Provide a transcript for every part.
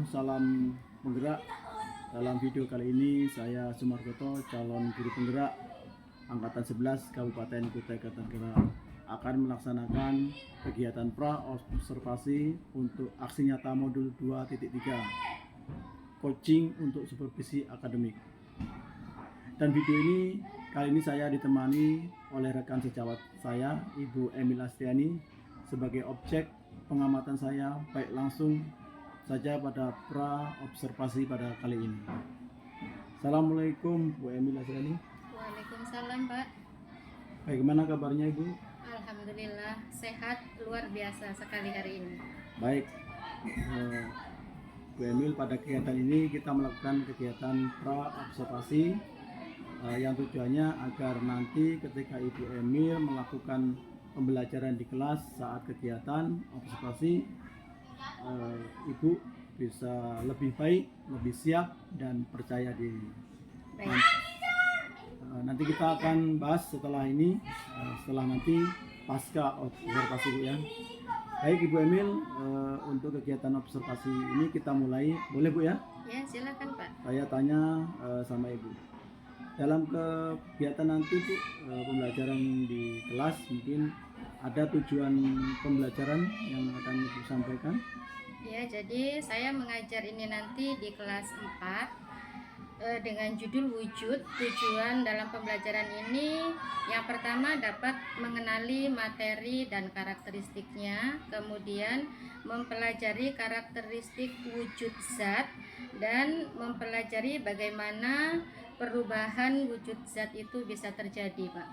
salam penggerak. Dalam video kali ini saya Sumargoto, calon guru penggerak Angkatan 11 Kabupaten Kutai Kartanegara akan melaksanakan kegiatan pra observasi untuk aksi nyata modul 2.3 coaching untuk supervisi akademik. Dan video ini kali ini saya ditemani oleh rekan sejawat saya, Ibu Emil Astiani, sebagai objek pengamatan saya baik langsung saja pada pra observasi pada kali ini. Assalamualaikum Bu Emil Astiani. Waalaikumsalam Pak. Bagaimana kabarnya Ibu? Alhamdulillah sehat luar biasa sekali hari ini. Baik, Bu Emil, pada kegiatan ini kita melakukan kegiatan pra observasi yang tujuannya agar nanti ketika Ibu Emil melakukan pembelajaran di kelas saat kegiatan observasi, Ibu bisa lebih baik, lebih siap dan percaya diri. Nanti kita akan bahas setelah ini, setelah nanti pasca observasi Bu ya. Baik Ibu Emil, untuk kegiatan observasi ini kita mulai, boleh Bu ya? Ya silakan Pak. Saya tanya sama Ibu. Dalam kegiatan nanti Bu, pembelajaran di kelas, mungkin ada tujuan pembelajaran yang akan Ibu sampaikan? Ya, jadi saya mengajar ini nanti di kelas 4 dengan judul wujud. Tujuan dalam pembelajaran ini yang pertama dapat mengenali materi dan karakteristiknya, kemudian mempelajari karakteristik wujud zat dan mempelajari bagaimana perubahan wujud zat itu bisa terjadi, Pak.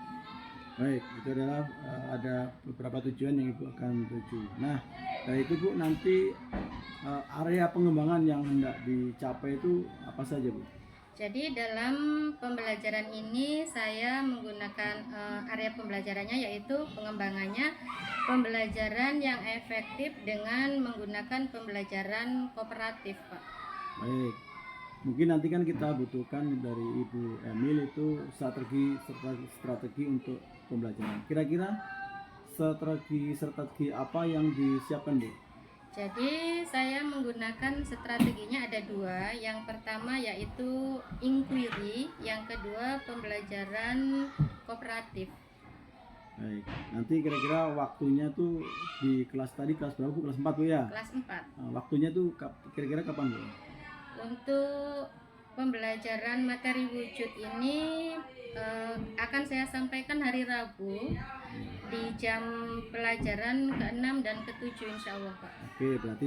Baik, itu adalah ada beberapa tujuan yang Ibu akan tuju. Nah, dari itu Bu, nanti area pengembangan yang hendak dicapai itu apa saja Bu? Jadi dalam pembelajaran ini saya menggunakan area pembelajarannya yaitu pengembangannya pembelajaran yang efektif dengan menggunakan pembelajaran kooperatif, Pak. Baik, mungkin nanti kan kita butuhkan dari Ibu Emil itu strategi untuk pembelajaran. Kira-kira strategi apa yang disiapkan Bu? Jadi saya menggunakan strateginya ada dua. Yang pertama yaitu inquiry, yang kedua pembelajaran kooperatif. Baik, nanti kira-kira waktunya tuh di kelas tadi, kelas berapa Bu? Kelas 4 Bu ya? Kelas 4. Waktunya tuh kira-kira kapan Bu? Untuk pembelajaran materi wujud ini akan saya sampaikan hari Rabu di jam pelajaran ke-6 dan ke-7 insya Allah Pak. Oke, berarti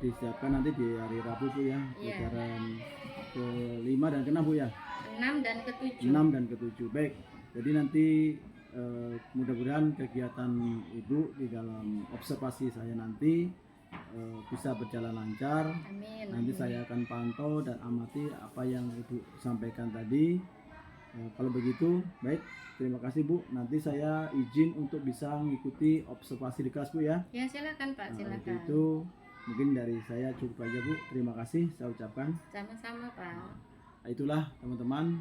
disiapkan nanti di hari Rabu Bu ya, pelajaran ke-5 dan ke-6 Bu ya? 6 dan ke-7. 6 dan ke-7, baik. Jadi nanti mudah-mudahan kegiatan Ibu di dalam observasi saya nanti bisa berjalan lancar. Amin. Nanti saya akan pantau dan amati apa yang Ibu sampaikan tadi. Kalau begitu, baik. Terima kasih Bu. Nanti saya izin untuk bisa mengikuti observasi di kelas Bu ya. Ya silakan Pak, silakan. Itu mungkin dari saya cukup aja Bu. Terima kasih saya ucapkan. Sama-sama Pak. Itulah teman-teman,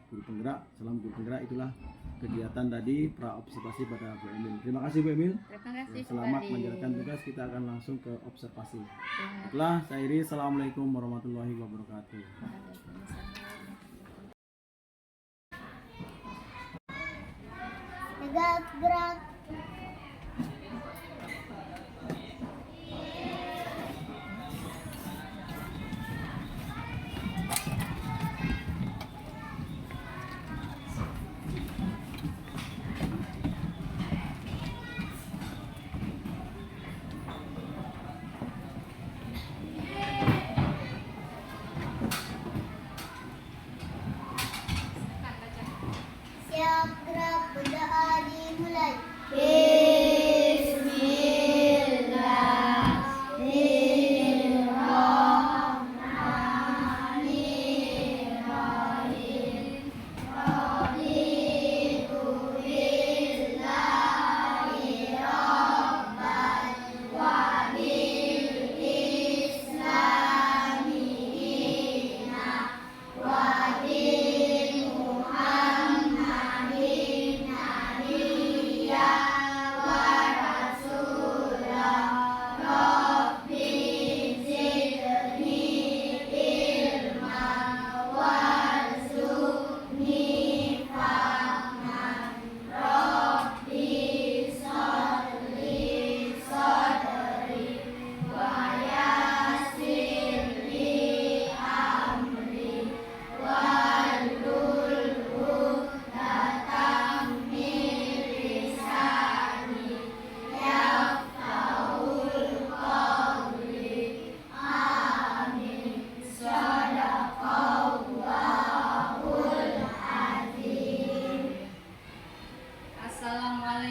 guru penggerak, salam guru penggerak, itulah kegiatan tadi pra observasi pada Bu Emil. Terima kasih Bu Emil. Terima kasih. Selamat menjalankan tugas. Kita akan langsung ke observasi. Ya. Setelah saya iri, assalamualaikum warahmatullahi wabarakatuh. Gerak. Siap gerak, berdoa dimulai.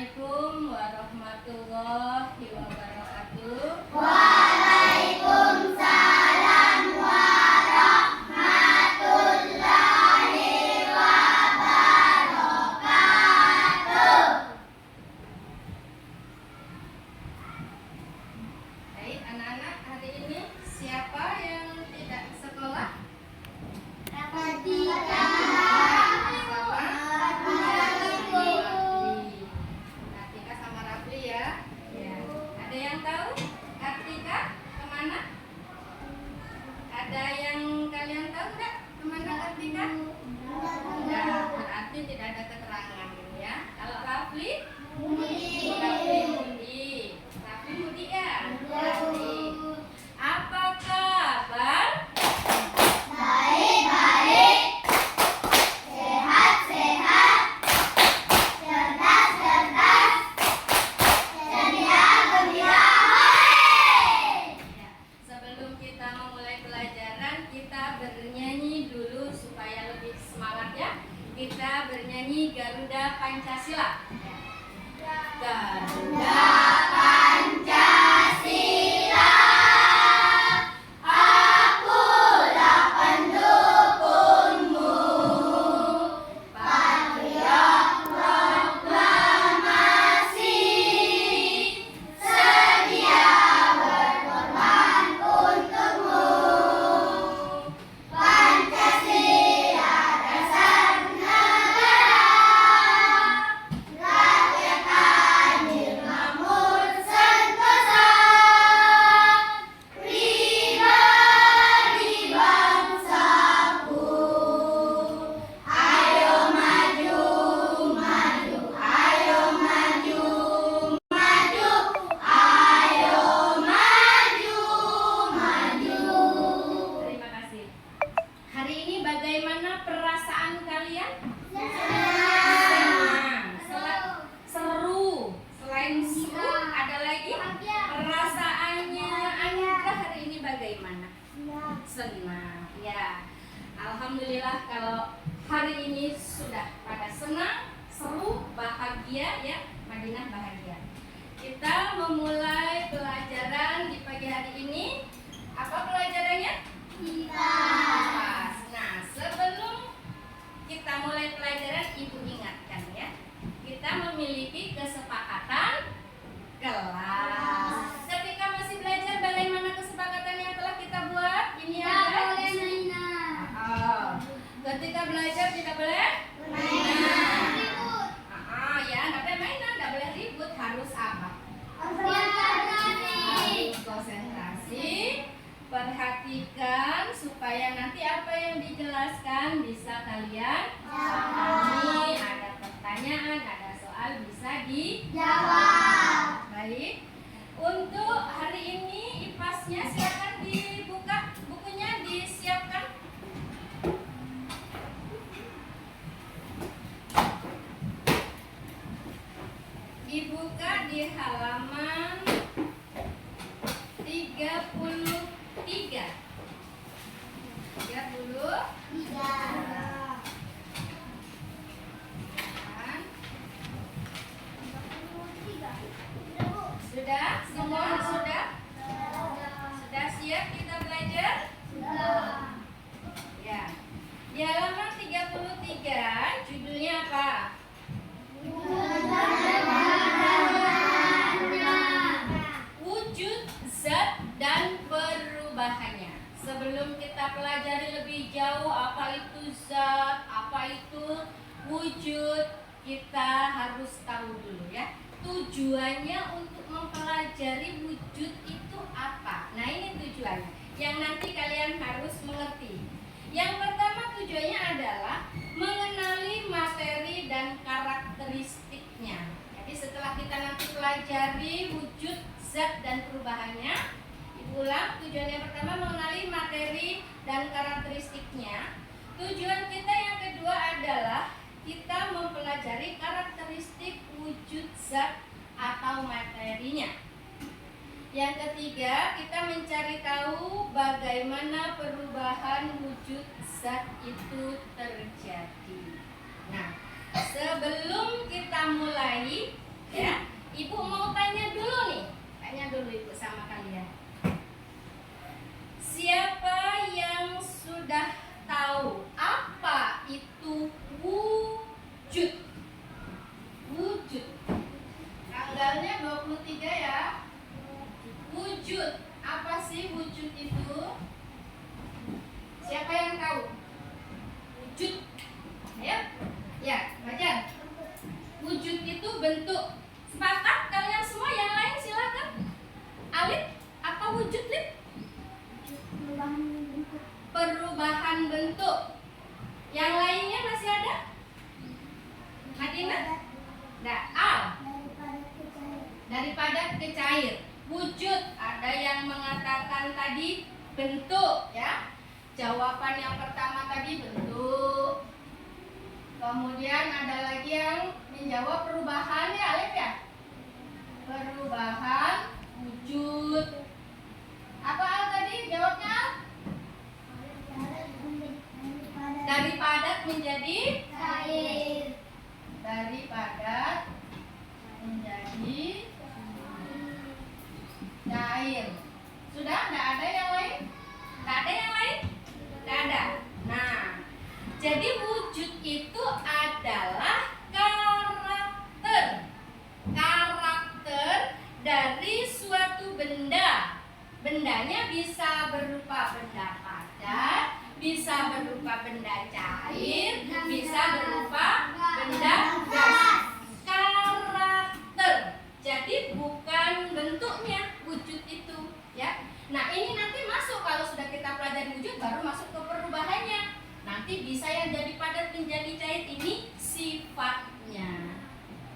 Assalamualaikum warahmatullahi wabarakatuh. Baik, anak-anak, hari ini siapa yang tidak sekolah? Kartika sama Rafli ya. Ya. Ada yang tahu Kartika kemana? Ada yang kalian tahu nggak kemana Kartika? Enggak, berarti tidak ada keterangan ya. Kalau Rafli? Rafli Mudi. Rafli Mudi ya? Rafli. Apa kabar? Ya, sebelum kita memulai pelajaran, kita bernyanyi dulu supaya lebih semangat ya. Kita bernyanyi Garuda Pancasila. Garuda Pancasila, akulah pendukungmu. Patriot proklamasi, sedia berkorban untukmu. Pancasila dasar negara, rakyat adil makmur sentosa, pribadi bangsaku. Ayo maju, maju, ayo maju, maju, ayo maju, maju. Terima kasih. Hari ini bagaimana perasaan kalian? Senang. Seru. Selain seru, ada lagi perasaannya Anindra hari ini bagaimana? Senang. Ya. Alhamdulillah kalau hari ini sudah pada senang, seru, bahagia ya. Madinah bahagia. Kita memulai pelajaran di pagi hari ini. Apa pelajarannya? Kipas. Nah, sebelum kita mulai pelajaran, Ibu ingatkan ya. Kita memiliki kesepakatan kelas. Ketika masih belajar, bagaimana kesepakatan yang telah kita buat? Ini ada. Oh. Ketika belajar tidak boleh mainan. Ya, nggak boleh mainan, nggak boleh ribut, harus apa? Harus konsentrasi. Perhatikan supaya nanti apa yang dijelaskan bisa kalian pahami. Ada pertanyaan, ada soal bisa dijawab. Baik. Untuk hari ini IPAS-nya silakan dibuka, bukunya disiapkan. Dibuka di halaman 33. 33. Sudah? Semua sudah? Sudah siap kita belajar? Ya. Di halaman 33 judulnya apa? Wujud, zat, dan perubahannya. Sebelum kita pelajari lebih jauh apa itu zat, apa itu wujud, kita harus tahu dulu ya. Tujuannya untuk mempelajari wujud itu apa? Nah, ini tujuannya yang nanti kalian harus mengerti. Yang pertama tujuannya adalah mengenali materi dan karakteristiknya. Jadi setelah kita nanti pelajari wujud, zat, dan perubahannya, ulang, tujuan yang pertama mengenali materi dan karakteristiknya. Tujuan kita yang kedua adalah kita mempelajari karakteristik wujud zat atau materinya. Yang ketiga, kita mencari tahu bagaimana perubahan wujud zat itu terjadi. Nah, sebelum kita mulai, ya, ketiga ya. Wujud. Apa sih wujud itu? Siapa yang tahu? Wujud. Ayo. Ya, Fajar. Wujud itu bentuk. Sepakat kalian semua? Yang lain silakan. Alif, apa wujud, Lip? Perubahan bentuk. Yang lainnya masih ada? Madinah? Enggak. Al. Daripada ke cair. Wujud, ada yang mengatakan tadi bentuk ya. Jawaban yang pertama tadi bentuk. Kemudian ada lagi yang menjawab perubahan ya, Alif ya. Perubahan wujud. Apa Al tadi jawabnya? Al? Dari padat menjadi Cair. dari padat menjadi cair. Sudah? Tidak ada yang lain? Tidak ada yang lain? Tidak ada. Nah, jadi wujud itu adalah karakter. Karakter dari suatu benda. Bendanya bisa berupa benda padat, bisa berupa benda cair, bisa berupa benda gas. Karakter. Jadi bukan bentuknya wujud itu, ya. Nah, ini nanti masuk kalau sudah kita pelajari wujud baru masuk ke perubahannya. Nanti bisa yang jadi padat menjadi cair, ini sifatnya.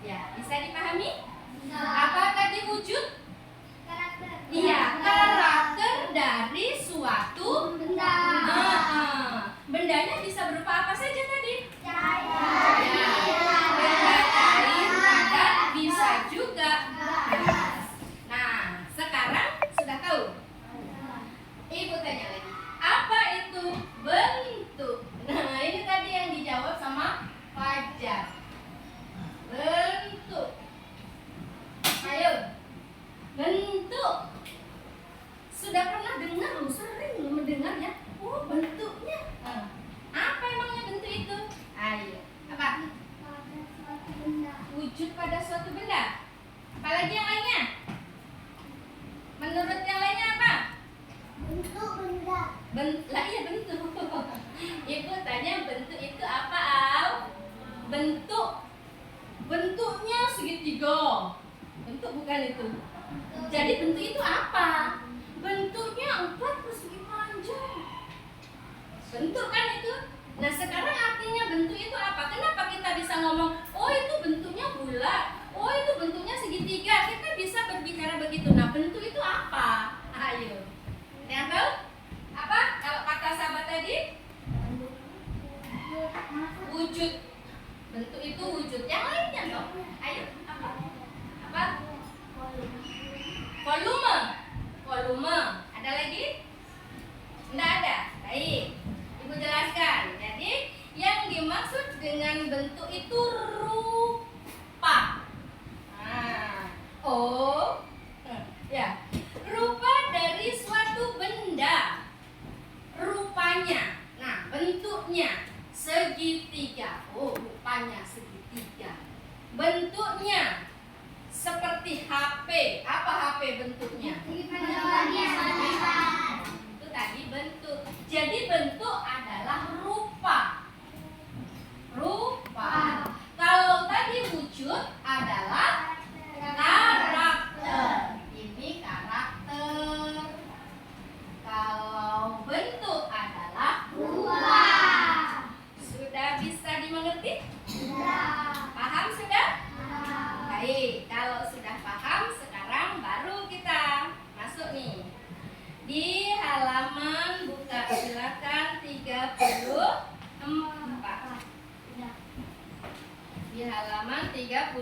Ya, bisa dipahami? Apa tadi wujud? Karakter. Iya, karakter dari suatu Benda. Bendanya bisa berupa apa saja tadi? Cair. Benda cair, padat, bisa juga gas. Nah, sekarang sudah tahu? Ibu tanya lagi, apa itu bentuk? Nah, ini tadi yang dijawab sama Fajar. Bentuk. Ayo. Bentuk. Sudah pernah dengar loh, sering loh mendengar ya. Oh, bentuknya. Apa emangnya bentuk itu? Ayo. Apa? Wujud pada suatu benda. Apalagi yang lainnya? Menurut yang lainnya apa? Bentuk benda. Lah iya bentuk. Ibu tanya bentuk itu apa, Al? Bentuk. Bentuknya segitiga. Bentuk bukan itu. Jadi bentuk itu apa? Bentuknya 4 persegi panjang. Bentuk kan itu. Nah, sekarang artinya bentuk itu apa? Kenapa kita bisa ngomong, oh itu bentuknya bulat, oh itu bentuknya segitiga? Kita bisa berbicara begitu. Nah, bentuk itu apa? Ayo. Yang tahu? Apa? Kalau kata sahabat tadi? Wujud. Bentuk itu wujud. Yang lainnya dong. Ayo. Apa? Apa? Volume. Volume. Ada lagi? Tidak ada. Baik. Ibu jelaskan. Jadi yang dimaksud dengan bentuk itu rupa. Nah, oh, ya, rupa dari suatu benda. Rupanya. Nah, bentuknya segitiga. Oh, rupanya segitiga. Bentuknya seperti HP. Apa HP bentuknya? Itu tadi bentuk. Jadi bentuk adalah rupa. Rupa. Kalau tadi wujud adalah karakter. Ini karakter. Kalau bentuk adalah rupa. Sudah bisa dimengerti? Paham sudah? Baik, kalau sudah paham sekarang baru kita masuk nih. Di halaman buka silakan 34. Di halaman 34.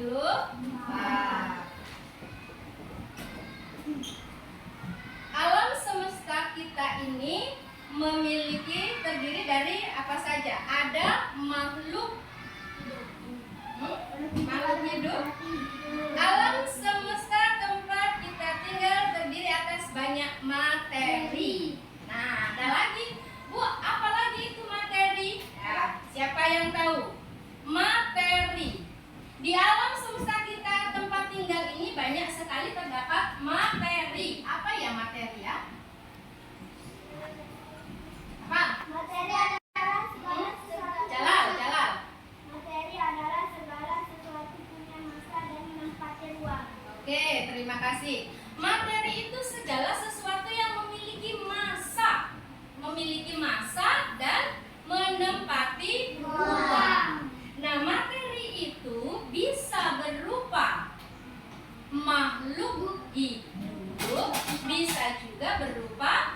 Alam semesta kita ini memiliki terdiri dari apa saja? Ada makhluk makhluk hidup. Alam semesta tempat kita tinggal terdiri atas banyak materi. Nah, ada lagi, Bu, apa lagi itu materi? Ya, siapa yang tahu? Materi. Di alam semesta kita tempat tinggal ini banyak sekali tadi terdapat materi. Apa ya materi ya? Apa? Materi adalah segala sesuatu. Jalal. Materi adalah segala sesuatu punya masa dan menempati ruang. Oke, terima kasih. Materi itu segala sesuatu yang memiliki masa dan menempati ruang. Nah, materi itu bisa berupa makhluk hidup, bisa juga berupa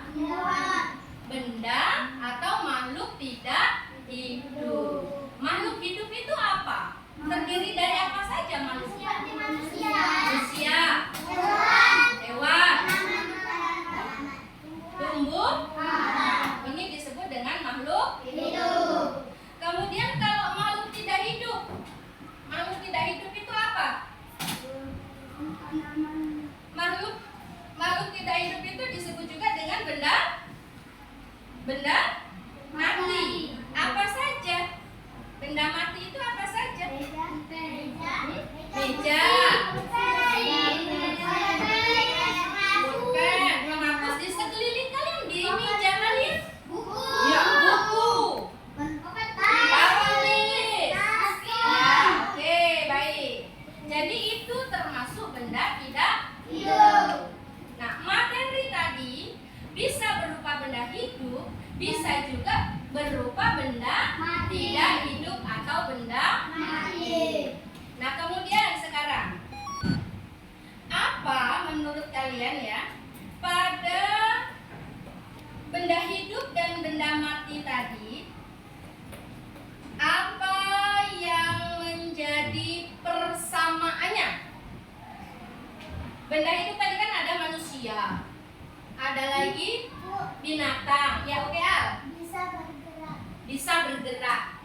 benda atau makhluk tidak hidup. Makhluk hidup itu apa? Terdiri dari apa saja makhluknya? Seperti manusia. Manusia, Hewan. hewan, Tanaman. tumbuh. Ini disebut dengan makhluk. Hidup. Kemudian kalau makhluk tidak hidup itu apa? Makhluk tidak hidup itu disebut juga dengan benda mati. Apa saja? Benda mati itu apa saja? Meja, pulpen, penghapus di sekeliling kalian, di meja kalian. Ya, buku, pawalis. Ya, oke, baik. Jadi itu termasuk benda tidak hidup. Nah, materi tadi bisa berupa benda hidup, bisa juga berupa benda tidak hidup atau benda. Nah, kemudian sekarang apa menurut kalian ya pada benda hidup dan benda mati tadi, apa yang menjadi persamaannya? Benda hidup tadi kan ada manusia, ada lagi binatang. Ya, oke Al, bisa bergerak.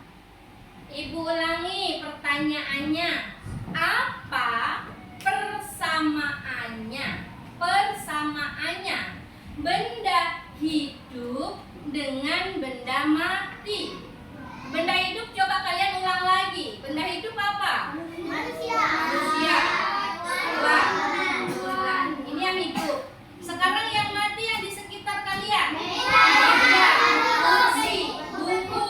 Ibu ulangi pertanyaannya. Apa persamaannya benda hidup dengan benda mati? Benda hidup coba kalian ulang lagi. Benda hidup apa? Manusia. Hewan. Ini yang hidup. Sekarang yang mati yang di sekitar kalian. Kursi, buku.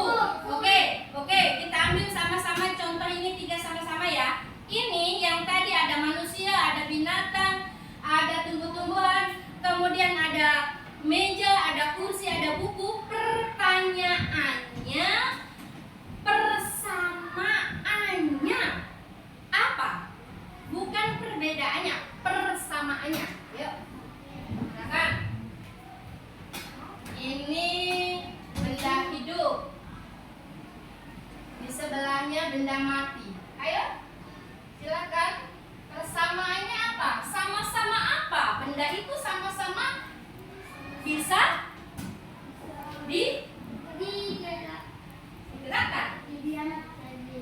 Oke, kita ambil sama-sama contoh ini 3 sama-sama ya. Ini yang tadi ada manusia, ada binatang, ada tumbuh-tumbuhan, kemudian ada meja, ada kursi, ada buku. Pertanyaannya, persamaannya apa? Bukan perbedaannya, persamaannya. Yuk. Silakan. Ini benda hidup. Di sebelahnya benda mati. Ayo. Silakan. Persamaannya apa? Sama-sama apa? Benda itu sama-sama bisa digerakkan.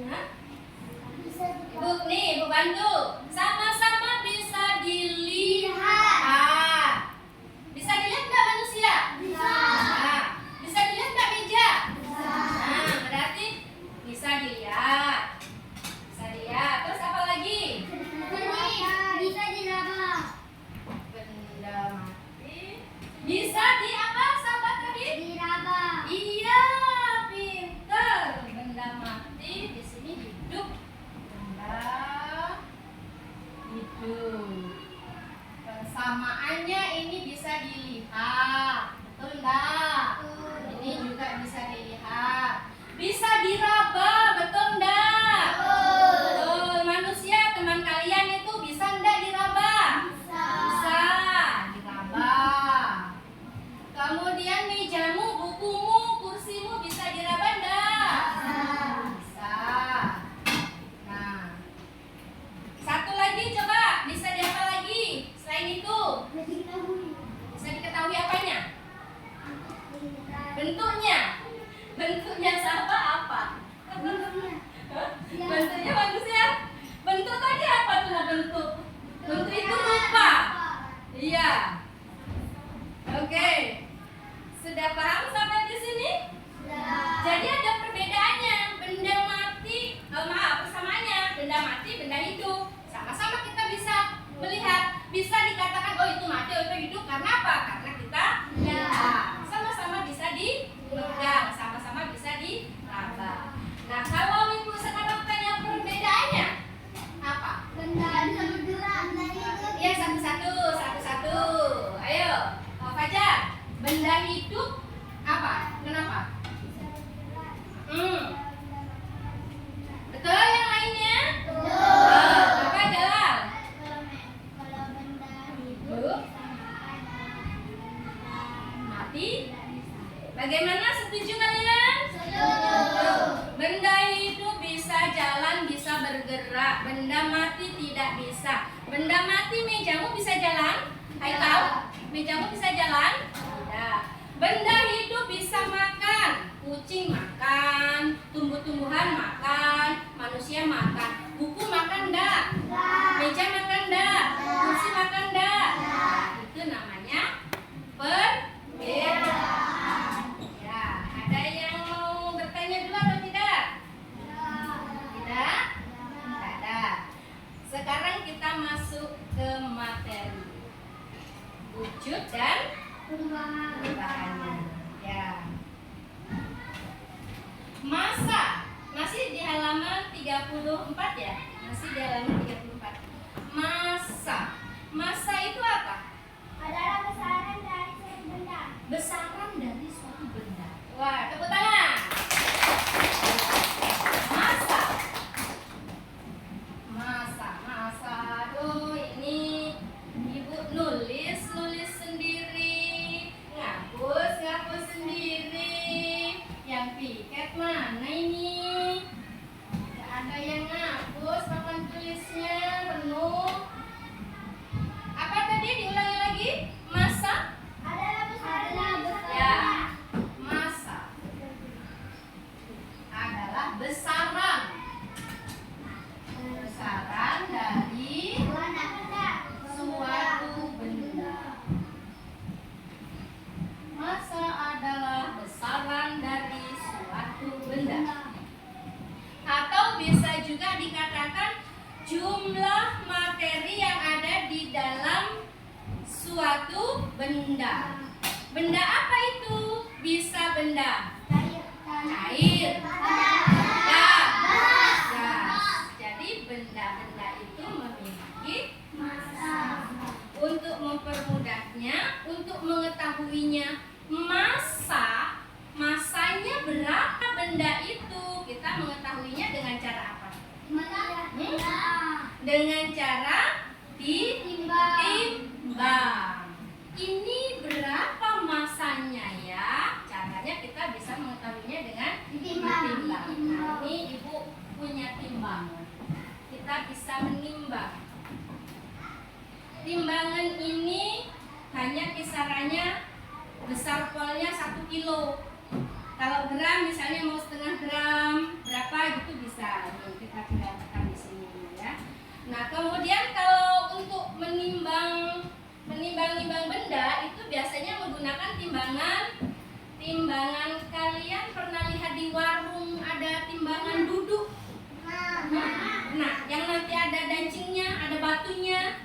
Hah? Ibu bantu. Sama-sama bisa dilihat. Bisa dilihat nggak manusia? Nah, bisa dilihat nggak meja? Nah, berarti bisa dilihat. Terus apa lagi? Benda mati. Bisa di apa sahabat tadi? Iya, pinter. Benda mati di sini hidup. Benda hidup. Persamaannya ini bisa dilihat. Betul enggak? Ini juga bisa dilihat. Bisa diraba, betul enggak? Betul. Manusia teman kalian itu bisa enggak diraba? Bisa diraba. Kemudian mejamu, bukumu, kursimu bisa diraba enggak? Bisa. Nah, satu lagi coba, bisa diapa lagi? Selain itu, bisa diketahui apanya? Benda hidup apa? Kenapa? Betul yang lainnya? Apa Jalal? Hidup mati. Bagaimana, setuju kalian? Benda hidup bisa jalan, bisa bergerak. Benda mati tidak bisa. Benda mati, mejamu bisa jalan? Haikal, mejamu bisa jalan? Tidak. Benda hidup bisa makan. Kucing makan, tumbuh-tumbuhan makan, manusia makan. Buku makan enggak? Meja makan enggak? Kursi makan enggak? Itu namanya perbedaan. Ya, ada yang mau bertanya dulu atau tidak? Tidak? Tidak ada. Sekarang kita masuk ke materi wujud dan perubahannya. Ya. Masa masih di halaman 34 ya? Masih di halaman 34. Masa itu apa? Adalah besaran dari suatu benda. Besaran dari suatu benda. Wah, tepuk tangan. Masa. Aduh, ini Ibu nulis sendiri, ngapus sendiri. Yang piket mana ini? Gak ada yang ngapus papan tulisnya penuh. Apa tadi, diulangi lagi? Masa Adalah besaran. ya, masa adalah besaran dari suatu benda. Masa adalah besaran dari suatu benda. Atau bisa juga dikatakan jumlah materi yang ada di dalam suatu benda. Benda apa itu? Bisa benda cair, gas. Jadi benda-benda itu memiliki massa. Untuk mempermudahnya, untuk mengetahuinya masanya berapa benda itu, kita mengetahuinya dengan cara apa? Dengan cara ditimbang. Ini berapa masanya ya? Caranya kita bisa mengetahuinya dengan ditimbang. Nah, ini Ibu punya timbangan. Kita bisa menimbang. Timbangan ini hanya kisarannya besar polnya 1 kilo. Kalau gram misalnya mau setengah gram berapa gitu bisa. Nih, kita tinggal tekan di sini ya. Nah, kemudian kalau untuk menimbang benda itu biasanya menggunakan timbangan kalian pernah lihat di warung ada timbangan duduk. Nah, yang nanti ada dancingnya, ada batunya.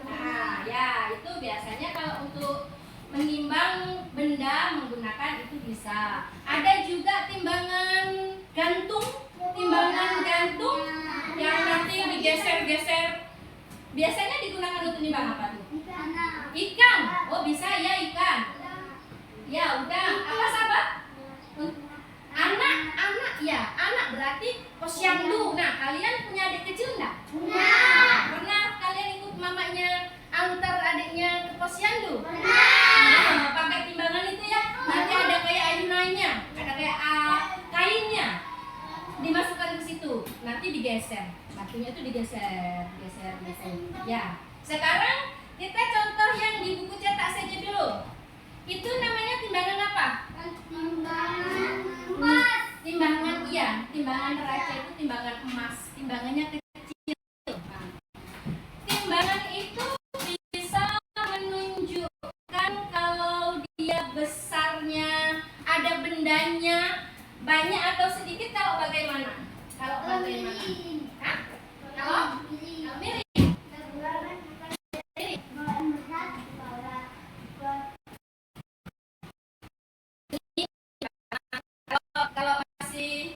Nah, ya itu biasanya kalau untuk menimbang benda menggunakan itu bisa. Ada juga timbangan gantung yang nanti digeser-geser. Biasanya digunakan untuk nimbang apa tuh? Ikan. Oh, bisa ya ikan. Ya, udah. Apa sahabat? Anak ya. Anak berarti posyandu. Nah, kalian punya adik kecil enggak? Pernah kalian ikut mamanya antar adiknya ke posyandu? Nah, pakai timbangan itu ya. Nanti ada kayak ayunannya, ada kayak kainnya. Dimasukkan ke situ. Nanti digeser. Batunya itu digeser. Ya. Sekarang kita contoh yang di buku cetak saja dulu. Itu namanya timbangan apa? Timbangan timbangan neraca itu timbangan emas. Timbangannya kecil. Nah, timbangan itu bisa menunjukkan kalau dia besarnya, ada bendanya banyak atau sedikit. Kalau bagaimana? Hah? Kalau miring. Kalau masih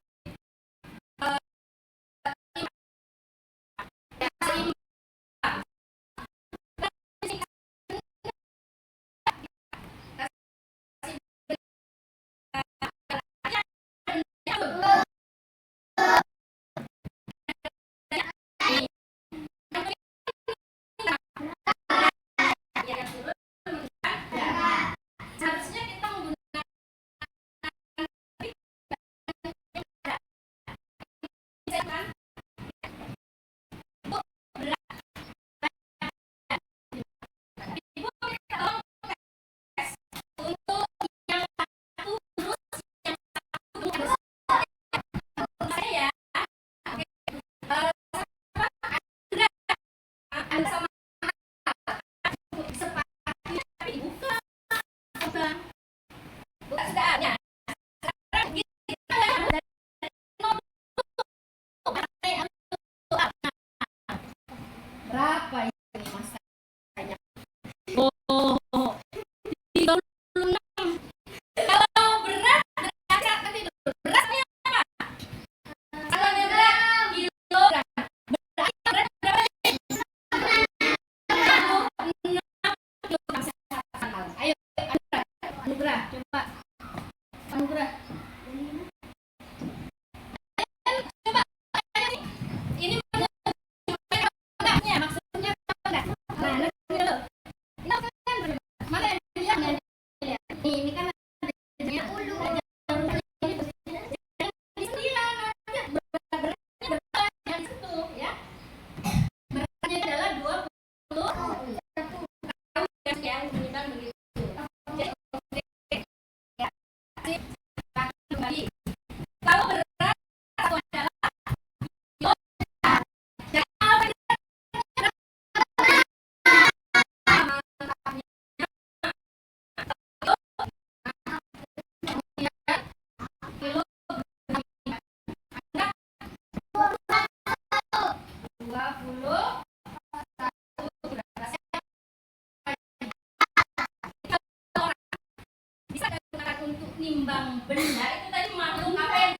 nimbang benda itu tadi makhluk apa yang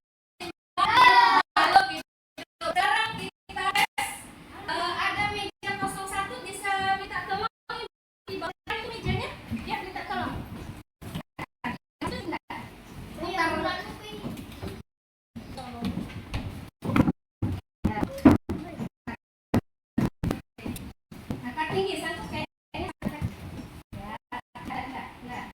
makhluk itu. Sekarang kita tes, ada meja 01 bisa minta tolong di bawah itu mejanya, ya minta tolong. Itu enggak? Putar. Angkat tinggi satu kayaknya. Ya, enggak.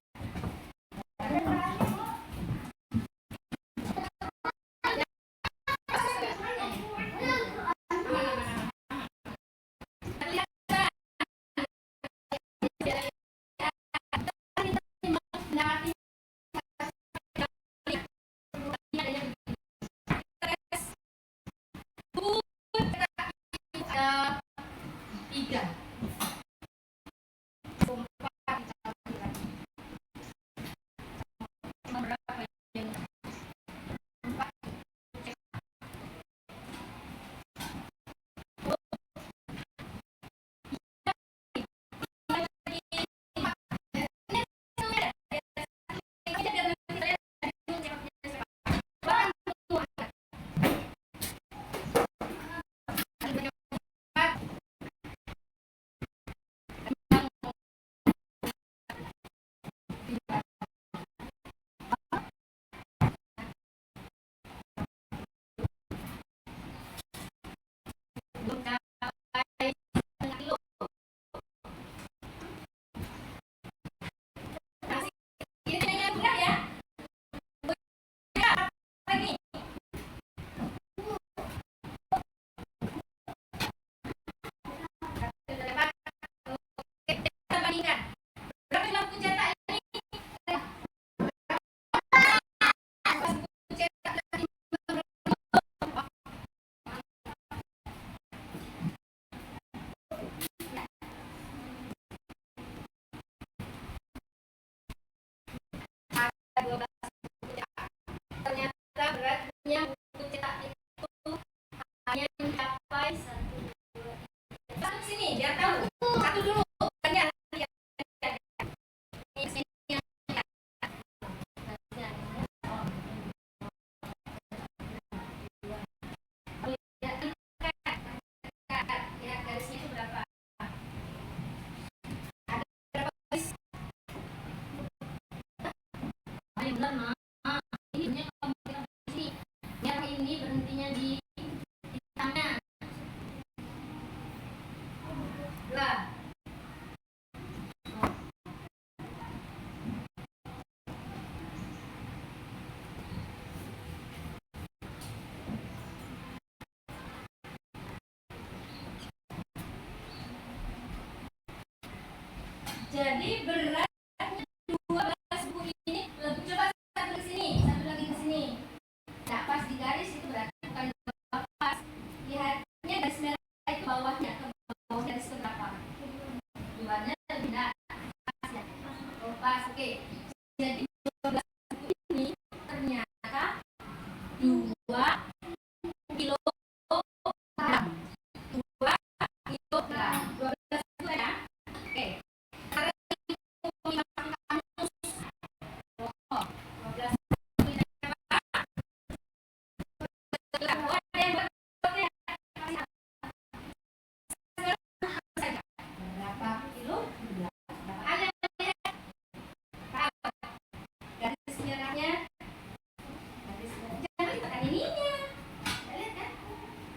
Tiga. Ternyata beratnya buku cetak itu hanya mencapai satu sini biar tahu satu dulu ya. Garisnya itu berapa? Ada berapa garis? Benar, Ma. Ini kamu di sini. Merah ini berhentinya di tengah. Dua. Jadi beratnya 12 buku ini lebih, coba satu ke sini, satu lagi ke sini. Nah, pas di garis itu berarti bukan pas. Lihatnya garis merah itu bawahnya, ke bawah garis ke berapa? Duanya tidak pas ya. Oh, pas, oke. Jadi 12 buku ini ternyata 2 kilogram. 2 kilogram. 12 buku ya. Oke.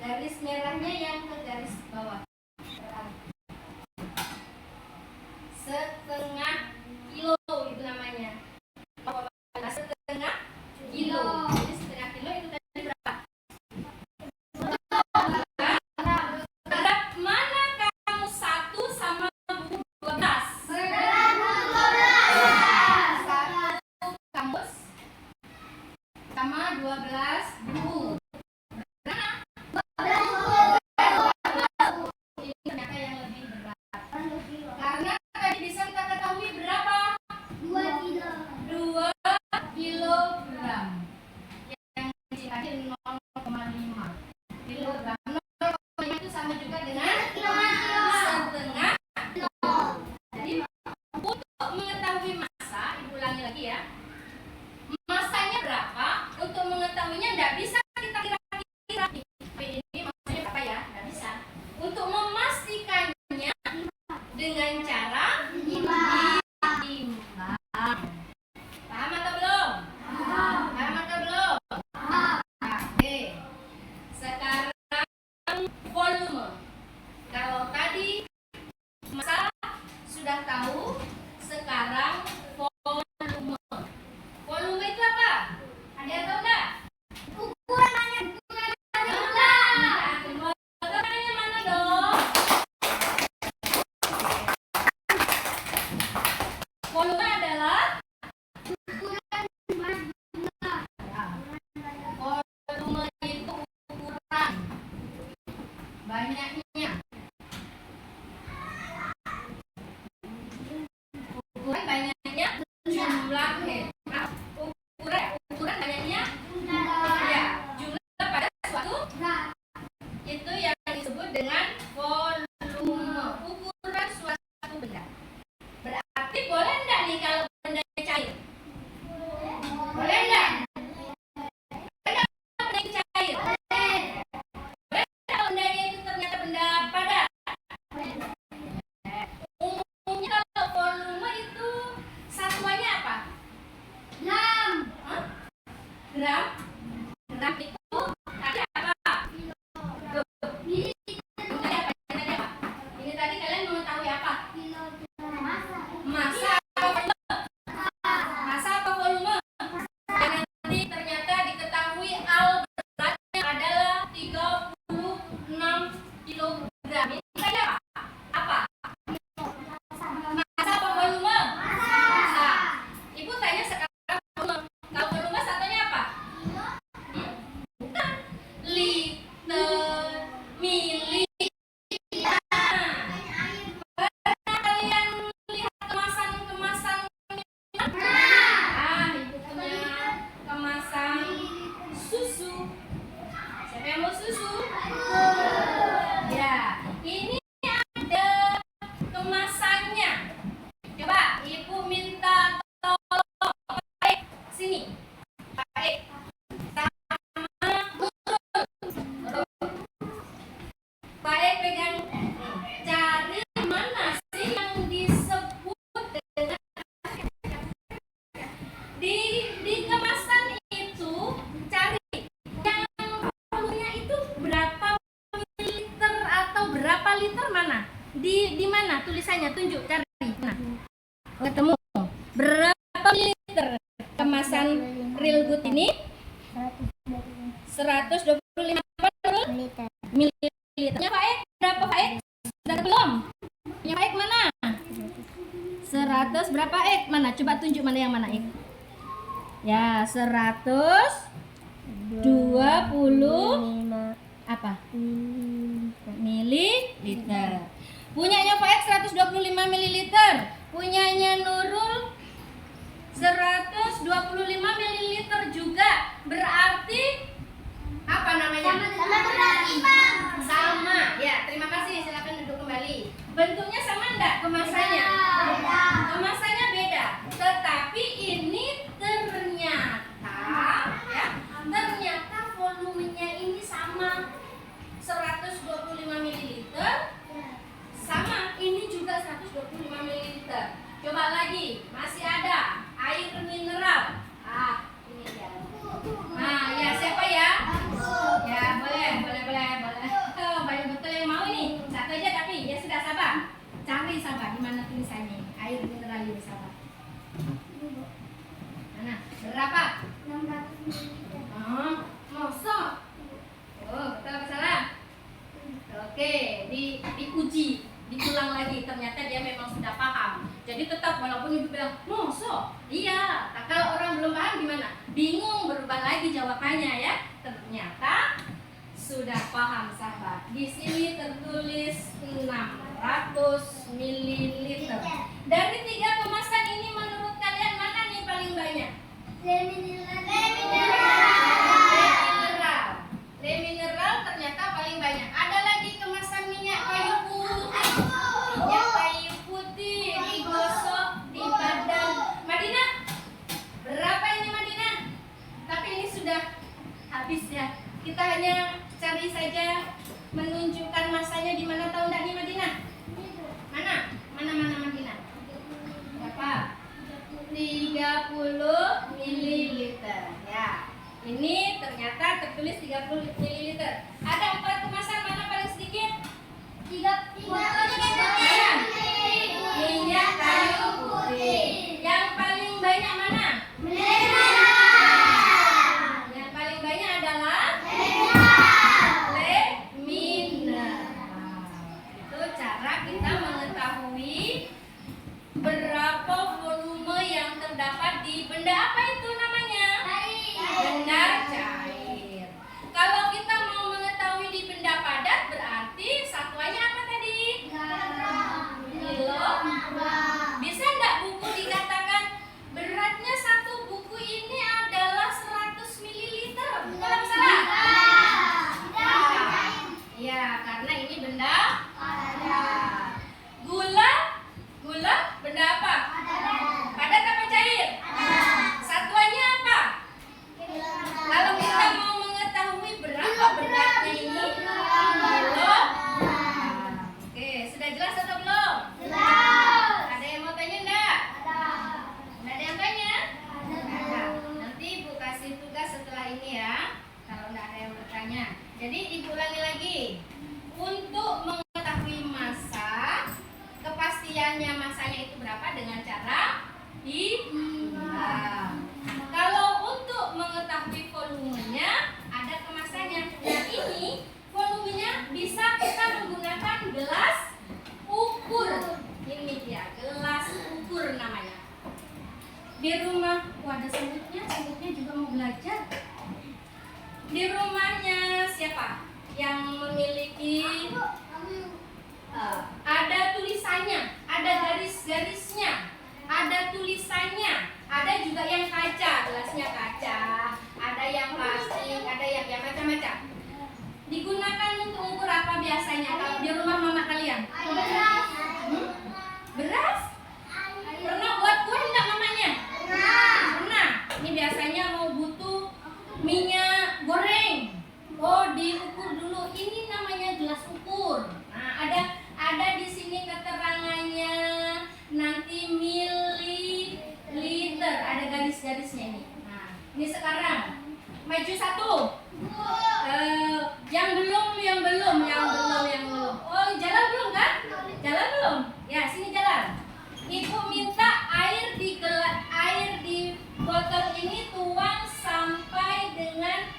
Garis merahnya yang ke garis bawah. Setengah kilo itu namanya. Setengah kilo. Jadi setengah kilo itu tadi berapa? Berat mana kamu 1 sama buku 12? Satu kamus sama 12 buku. Ini ternyata yang lebih berat. Karena tadi bisa kita ketahui sudah tahu. Sekarang volume. Volume itu apa? Ada yang tahu nggak? Ukurannya Ukurannya mana dong? Volume adalah volume itu ukuran banyaknya. Ukuran banyaknya jumlah ukuran banyaknya ya jumlah pada suatu itu yang disebut dengan volume. Ukuran suatu benda. Berarti boleh enggak nih kalau bendanya cair? Boleh enggak? Boleh benda cair? Boleh kalau bendanya itu ternyata benda padat? Umumnya kalau volume itu satuannya apa? gram. Hah? Gram? Gram itu tadi apa? Ini tadi apa? Ini tadi kalian mengetahui apa? Massa apa volume? Massa apa volume? Dan nanti ternyata diketahui Al beratnya adalah 36 kilogram. Ini tadi apa? Apa? Massa apa volume? Massa. Ibu tanya sekarang volume. Kalau volume satunya apa? Bukan. Liter, mili. Pernah kalian lihat kemasan-kemasan? Ibu punya kemasan susu. Siapa yang mau susu? Ya, ini ada kemasannya. Coba ibu minta tolong Pak Ek, sini. Pak Ek. Sama Nurul. Pak Ek pegang. Cari mana sih yang disebut dengan di kemasan itu, cari yang volumenya itu berapa mililiter atau berapa liter, mana? Di mana tulisannya? Tunjuk, cari. Nah, ketemu. Berapa mililiter kemasan Real Good ini? 125 apa, Nurul? Mililiternya Pak Ek, berapa Pak Ek? Sudah belum? Yang Pak Ek mana? 100 berapa Ek? Mana? Coba tunjuk mana yang mana Ek? Ya, 120 apa? Mililiter. Punyanya Pak Ek 125 mililiter. Punyanya Nurul 125 mililiter juga. Berarti apa namanya? Sama. Ya, terima kasih. Silakan duduk kembali. Bentuknya sama enggak kemasannya? Kemasannya beda. Tetapi ini ternyata volumenya ini sama. 125 ml. Sama, ini juga 125 ml. Coba lagi, masih ada air mineral. Ini dia. Nah, ya siapa ya? Ya, boleh. Banyak betul yang mau ini. Satu aja tapi ya sudah, sabar. Cari sabar di mana tulisannya. Air mineral ini, sabar. Mana? Berapa? 600 ml. Mosok. Betul apa salah? Oke, diuji, diulang lagi. Ternyata dia memang sudah paham. Jadi tetap walaupun ibu bilang, mosok? Iya. Nah, kalau orang belum paham gimana? Bingung, berubah lagi jawabannya ya. Ternyata sudah paham, sahabat. Di sini tertulis 600 ml. Dari 3 kemasan ini menurut kalian mana nih paling banyak? Le mineral ternyata paling banyak. Ada lagi kemasan minyak kayu putih digosok di badan. Madinah, berapa ini Madinah? Tapi ini sudah habis ya. Kita hanya cari saja menunjukkan masanya di mana, tahu enggak nih Madinah? Mana? kepastiannya masanya itu berapa dengan cara ditimbang. Kalau untuk mengetahui volumenya ada kemasannya. Nah ini volumenya bisa kita menggunakan gelas ukur. Ini dia gelas ukur namanya. Di rumah, ada semutnya juga mau belajar. Di rumahnya siapa yang memiliki ada tulisannya, ada garis-garisnya, ada tulisannya, ada juga yang kaca, gelasnya kaca, ada yang plastik, ada yang macam-macam. Digunakan untuk ukur apa biasanya kalau di rumah mama kalian? Beras? Pernah buat kue enggak mamanya? Pernah. Ini biasanya mau butuh minyak goreng. Oh, diukur dulu. Ini namanya gelas ukur. Nah, ada di sini keterangannya. Nanti mililiter, ada garis-garisnya ini. Nah, ini sekarang maju satu. Yang belum. Oh, jalan belum kan? Jalan belum? Ya, sini jalan. Ibu minta air di botol ini tuang sampai dengan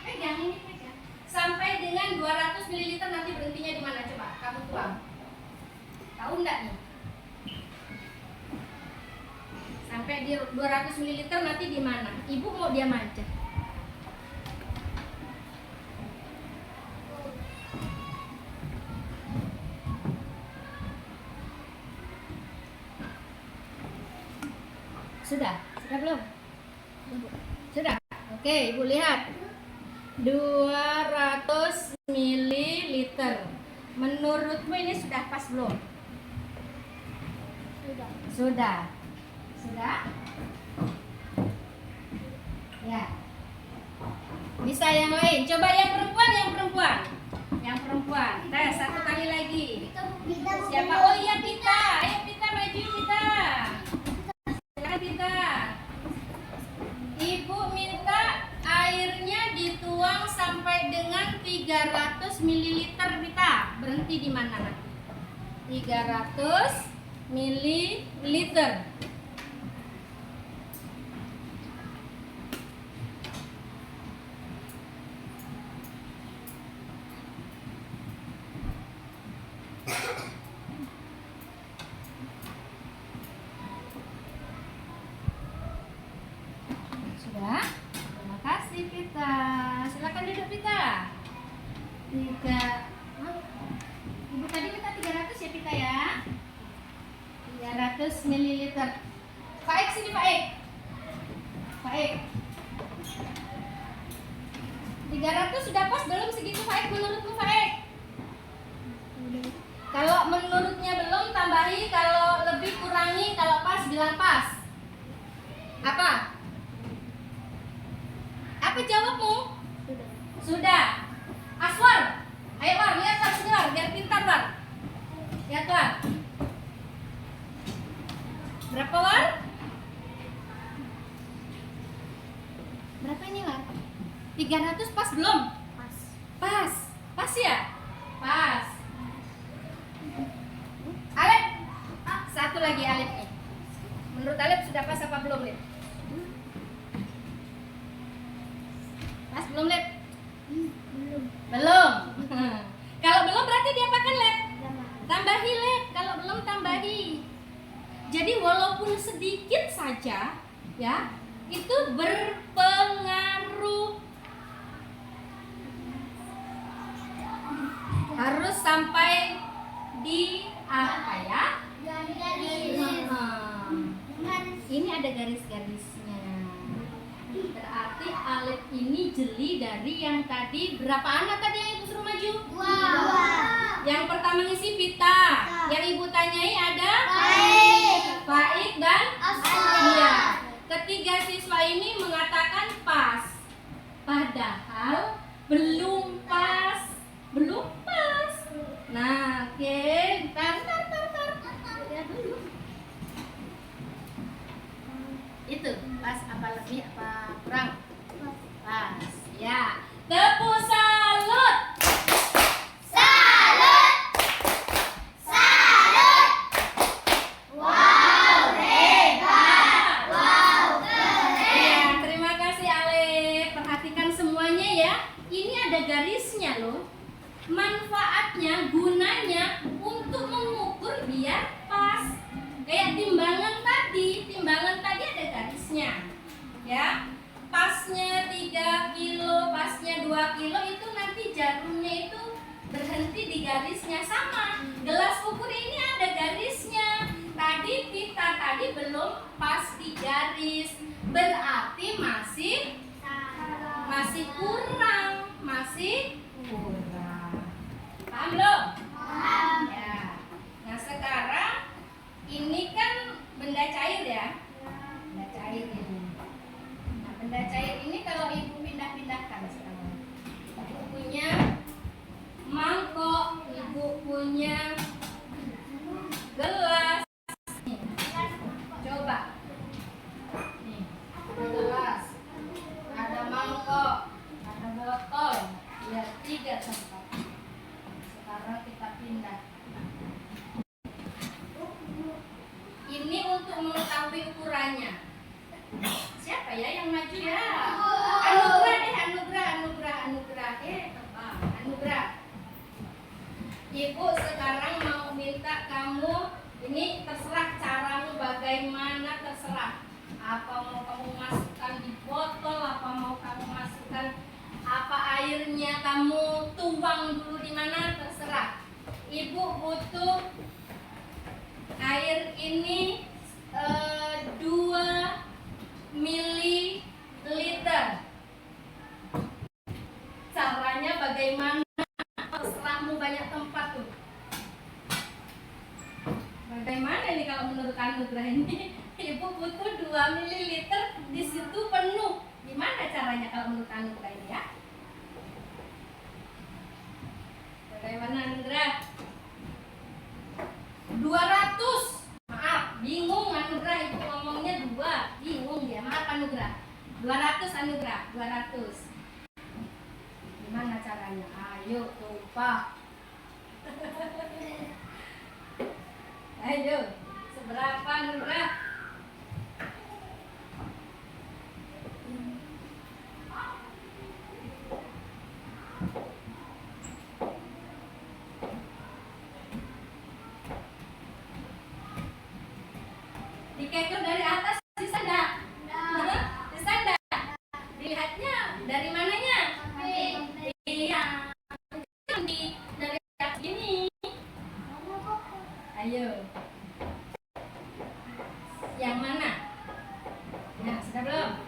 sampai dengan 200 ml. Nanti berhentinya di mana coba? Kamu tuang. Tahu enggak nih? Sampai di 200 ml nanti di mana? Ibu mau diam aja. Sudah belum? Sudah. Oke, Ibu lihat. 200 ml. Menurutmu ini sudah pas belum? Sudah. Ya. Bisa yang lain. Coba yang perempuan. Tes satu kali lagi. Siapa? Oh iya, Pita. Ayo Pita, maju Pita. Silakan Pita. Ibu minta airnya dituang sampai dengan 300 ml, Pita. Berhenti di mana nanti? 300 ml. Sudah? Terima kasih Pita. Silakan duduk Pita. Ibu tadi minta 300 ya Pita ya. 300 ml. Pak Ek sini Pak Ek. 300 sudah pas belum segitu Pak Ek menurutmu Pak Ek? Kalau menurutnya belum tambahi, kalau lebih kurangi, kalau pas bilang pas. Apa jawabmu? Sudah. Aswar, ayo War, lihat War, sini War, biar pintar War. Lihat War. Berapa War? Berapa ini War? 300 pas belum? Pas ya? Pas. Alep, satu lagi Alep nih. Menurut Alep sudah pas apa belum Lep? Pas belum Lep? Belum. Kalau belum berarti diapakan Lep? Tambahi Lep. Kalau belum tambahi. Jadi walaupun sedikit saja ya, itu berpengaruh. Harus sampai di apa ya? Ini ada garis-garisnya. Berarti Alif ini jeli dari yang tadi. Berapa anak tadi yang ibu suruh maju? Yang pertama ngisi Pita. Yang ibu tanyai ada Faik dan Iya. Ketiga siswa ini mengatakan pas. Padahal belum pas. Nah, oke. Tar. Lihat dulu. Itu pas apa lebih apa kurang? Pas. Ya. Tepuk salut. Ya, pasnya 3 kilo, pasnya 2 kilo itu nanti jarumnya itu berhenti di garisnya sama. Gelas ukur ini ada garisnya. Tadi kita belum pas di garis, berarti masih kurang, Paham belum? Paham. Ya. Nah sekarang ini kan benda cair ya, benda cair ini. Nah benda cair ini kalau ibu pindah-pindahkan sekarang, ibu punya mangkok, ibu punya gelas. Nih, coba. Nih, ada gelas, ada mangkok, ada botol. Lihat 3 tempat. Sekarang kita pindah. Ini untuk mengetahui ukurannya. Siapa ya yang maju ya? Anugerah deh, Anugerah. Tebak. Anugerah. Ibu sekarang mau minta kamu, ini terserah caramu bagaimana, terserah. Apa mau kamu masukkan di botol, apa mau kamu masukkan, apa airnya kamu tuang dulu di mana, terserah. Ibu butuh air ini 2 mililiter. Caranya bagaimana? Terserahmu, banyak tempat tuh. Bagaimana nih kalau menurut Anugerah ini? Ibu butuh 2 mililiter, di situ penuh. Gimana caranya kalau menurut Anugerah ini ya? Bagaimana Anugerah? 200. Maaf, bingung Anugerah, ibu ngomongnya 2, bingung dia. Maaf Anugerah. 200 Anugerah, 200. Gimana caranya? Ayo tumpah. Ayo, seberapa Anugerah? Dikeker dari atas bisa enggak? Bisa enggak? Dilihatnya dari mananya? Iya. Dari atas gini. Ayo. Yang mana? Nah, sudah belum?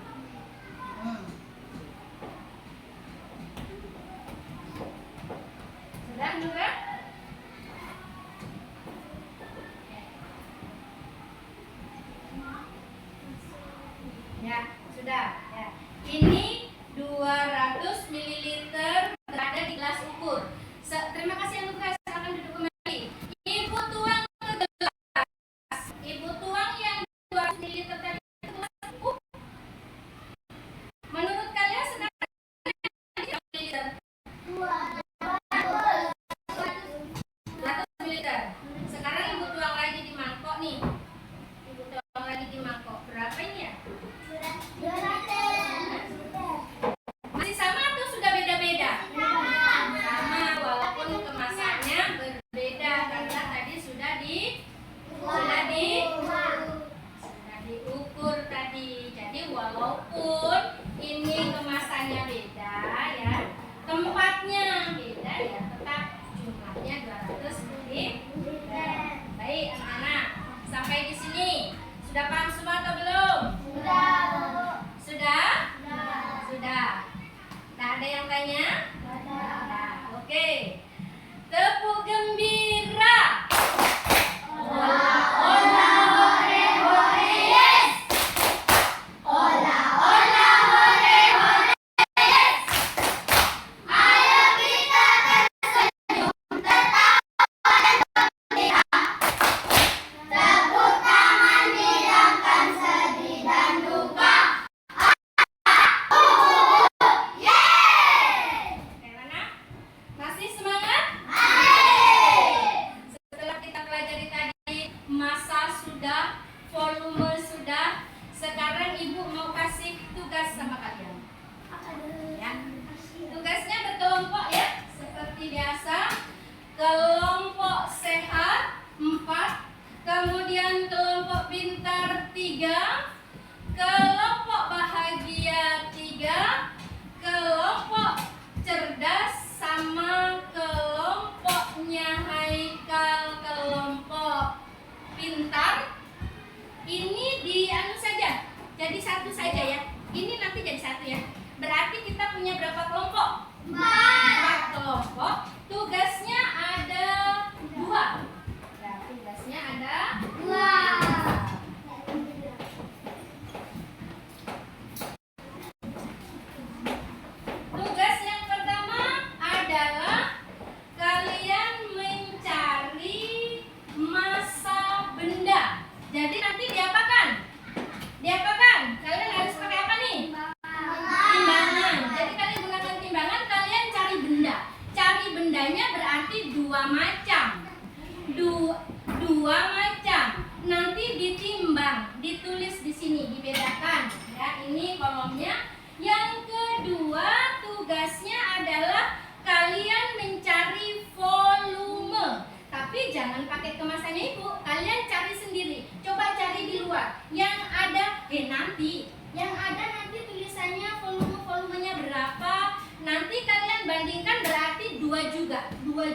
Sudah juga? Ya, sudah. Ya. Ini 200 mililiter berada di gelas ukur. Terima kasih Anugerah, silakan duduk kembali. Ibu tuang ke gelas. Ibu tuang yang 200 mililiter tadi ke gelas ukur. Menurut kalian sekarang berapa mililiter? 200 mililiter. Sekarang ibu tuang lagi di mangkok nih. Ibu tuang lagi di mangkok. Berapa ini ya? Masih sama atau sudah beda-beda? Sama, walaupun kemasannya berbeda karena tadi sudah diukur tadi. Jadi walaupun ini kemasannya beda ya, tempatnya beda ya, tetap jumlahnya 200 mililiter. Baik anak-anak, sampai di sini sudah paham semua atau belum? Sudah? Sudah. Nah, ada yang tanya? Nah, oke. Tepuk gembira. Ola, ola, hore, hore, yes. Ola, ola, hore, hore, yes. Ayo kita tersenyum, tertawa dan gembira. Tepuk tangan, hilangkan sedih dan duka. Masih semangat? Setelah kita pelajari tadi, masa sudah, volume sudah, sekarang ibu mau kasih tugas sama kalian. Ya. Tugasnya berkelompok ya, seperti biasa. Kelompok sehat 4, kemudian kelompok pintar 3, kelompok bahagia Ini di anu saja, jadi satu saja ya. Ini nanti jadi satu ya. Berarti kita punya berapa kelompok? 4 kelompok. Tugasnya ada 2. Ya, tugasnya ada 2. Tugas yang pertama adalah kalian mencari massa benda. Jadi nanti diapakan? Kalian harus pakai apa nih? Timbangan. Jadi kalian gunakan timbangan, kalian cari benda. Cari bendanya berarti 2 macam. Dua macam. Nanti ditimbang, ditulis di sini, dibedakan. Ya, ini kolomnya. Yang kedua, tugasnya adalah kalian mencari volume. Tapi jangan pakai kemasannya Ibu, kalian cari sendiri. Coba cari di luar. Yang ada nanti tulisannya volumenya berapa. Nanti kalian bandingkan berarti 2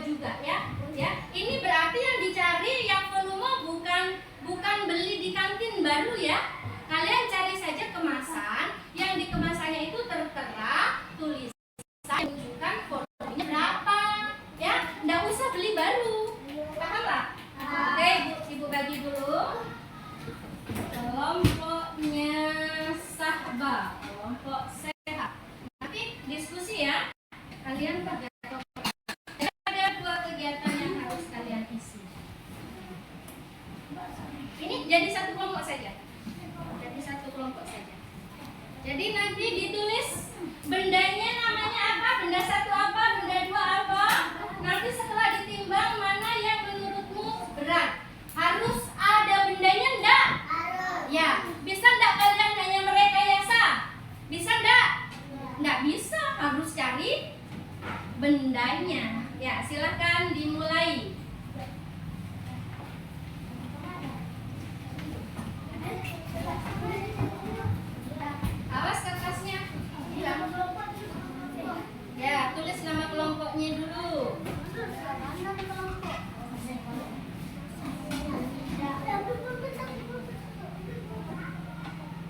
juga ya. Ya, ini berarti yang dicari yang volume bukan beli di kantin baru ya. Kalian cari saja kemasan, yang di kemasannya itu tertera tulisan menunjukkan volumenya berapa. Ya, nggak usah beli baru. Paham lah? Oke, Ibu bagi dulu. Kelompoknya Sahba, kelompok sehat. Nanti diskusi ya. Kalian kerja. Ada 2 kegiatan yang harus kalian isi. Ini jadi satu kelompok saja. Jadi nanti ditulis bendanya namanya apa, benda 1 apa, benda 2 apa. Nanti setelah ditimbang mana yang menurutmu berat. Harus ada bendanya enggak? Ya, bisa enggak kalian hanya merekayasa? Bisa enggak? Enggak bisa, harus cari bendanya. Ya, silakan dimulai. Awas kertasnya. Ya, tulis nama kelompoknya dulu.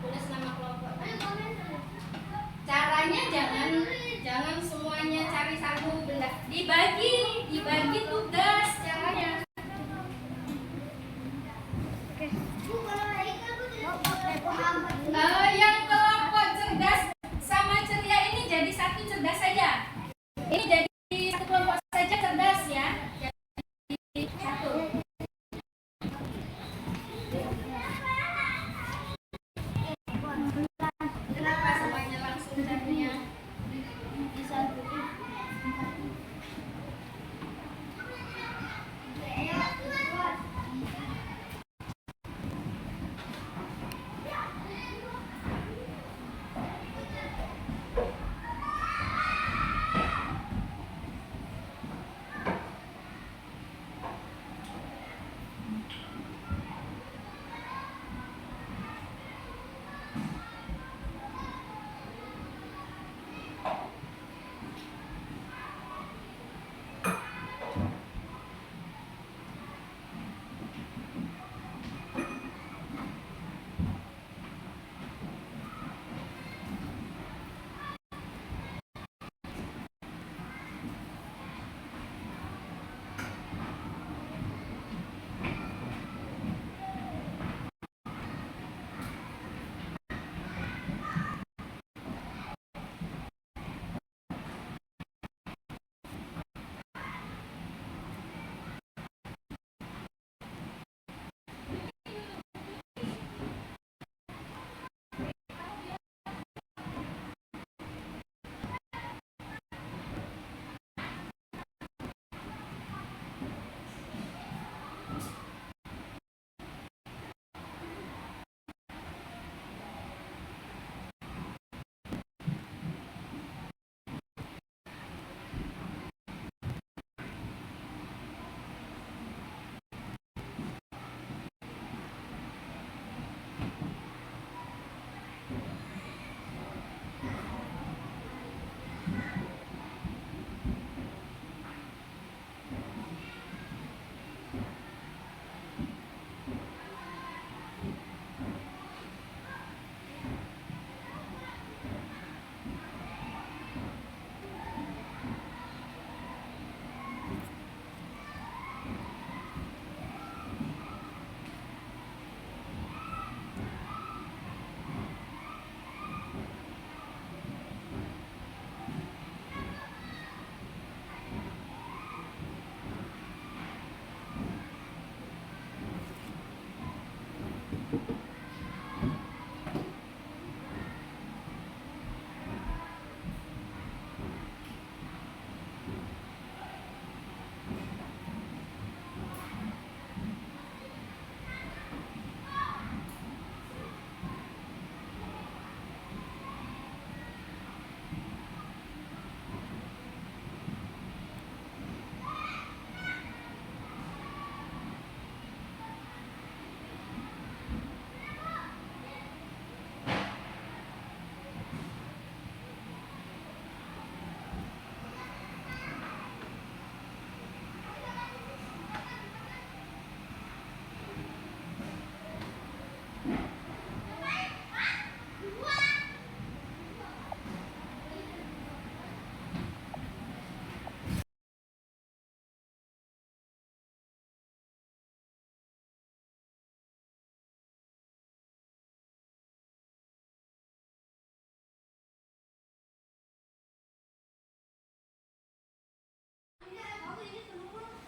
Tulis nama kelompoknya. Caranya jangan semuanya cari satu benda. Dibagi tugas caranya. Yang kelompok cerdas sama ceria ini jadi satu cerdas saja. Ini jadi satu kelompok saja cerdas ya. Jadi satu. Kenapa semuanya langsung carinya di satu?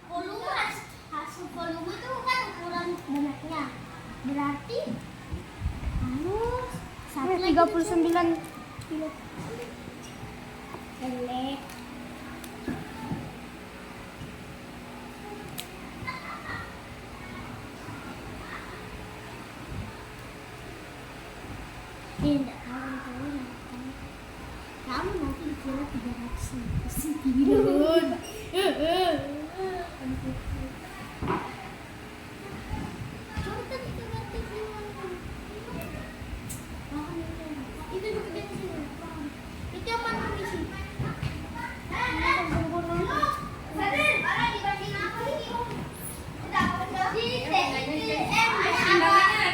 Volume hasil volume itu kan ukuran banyaknya. Berarti harus 139 kilo. Elek. Tidak tahu. Kamu nanti dikira 300 kilo.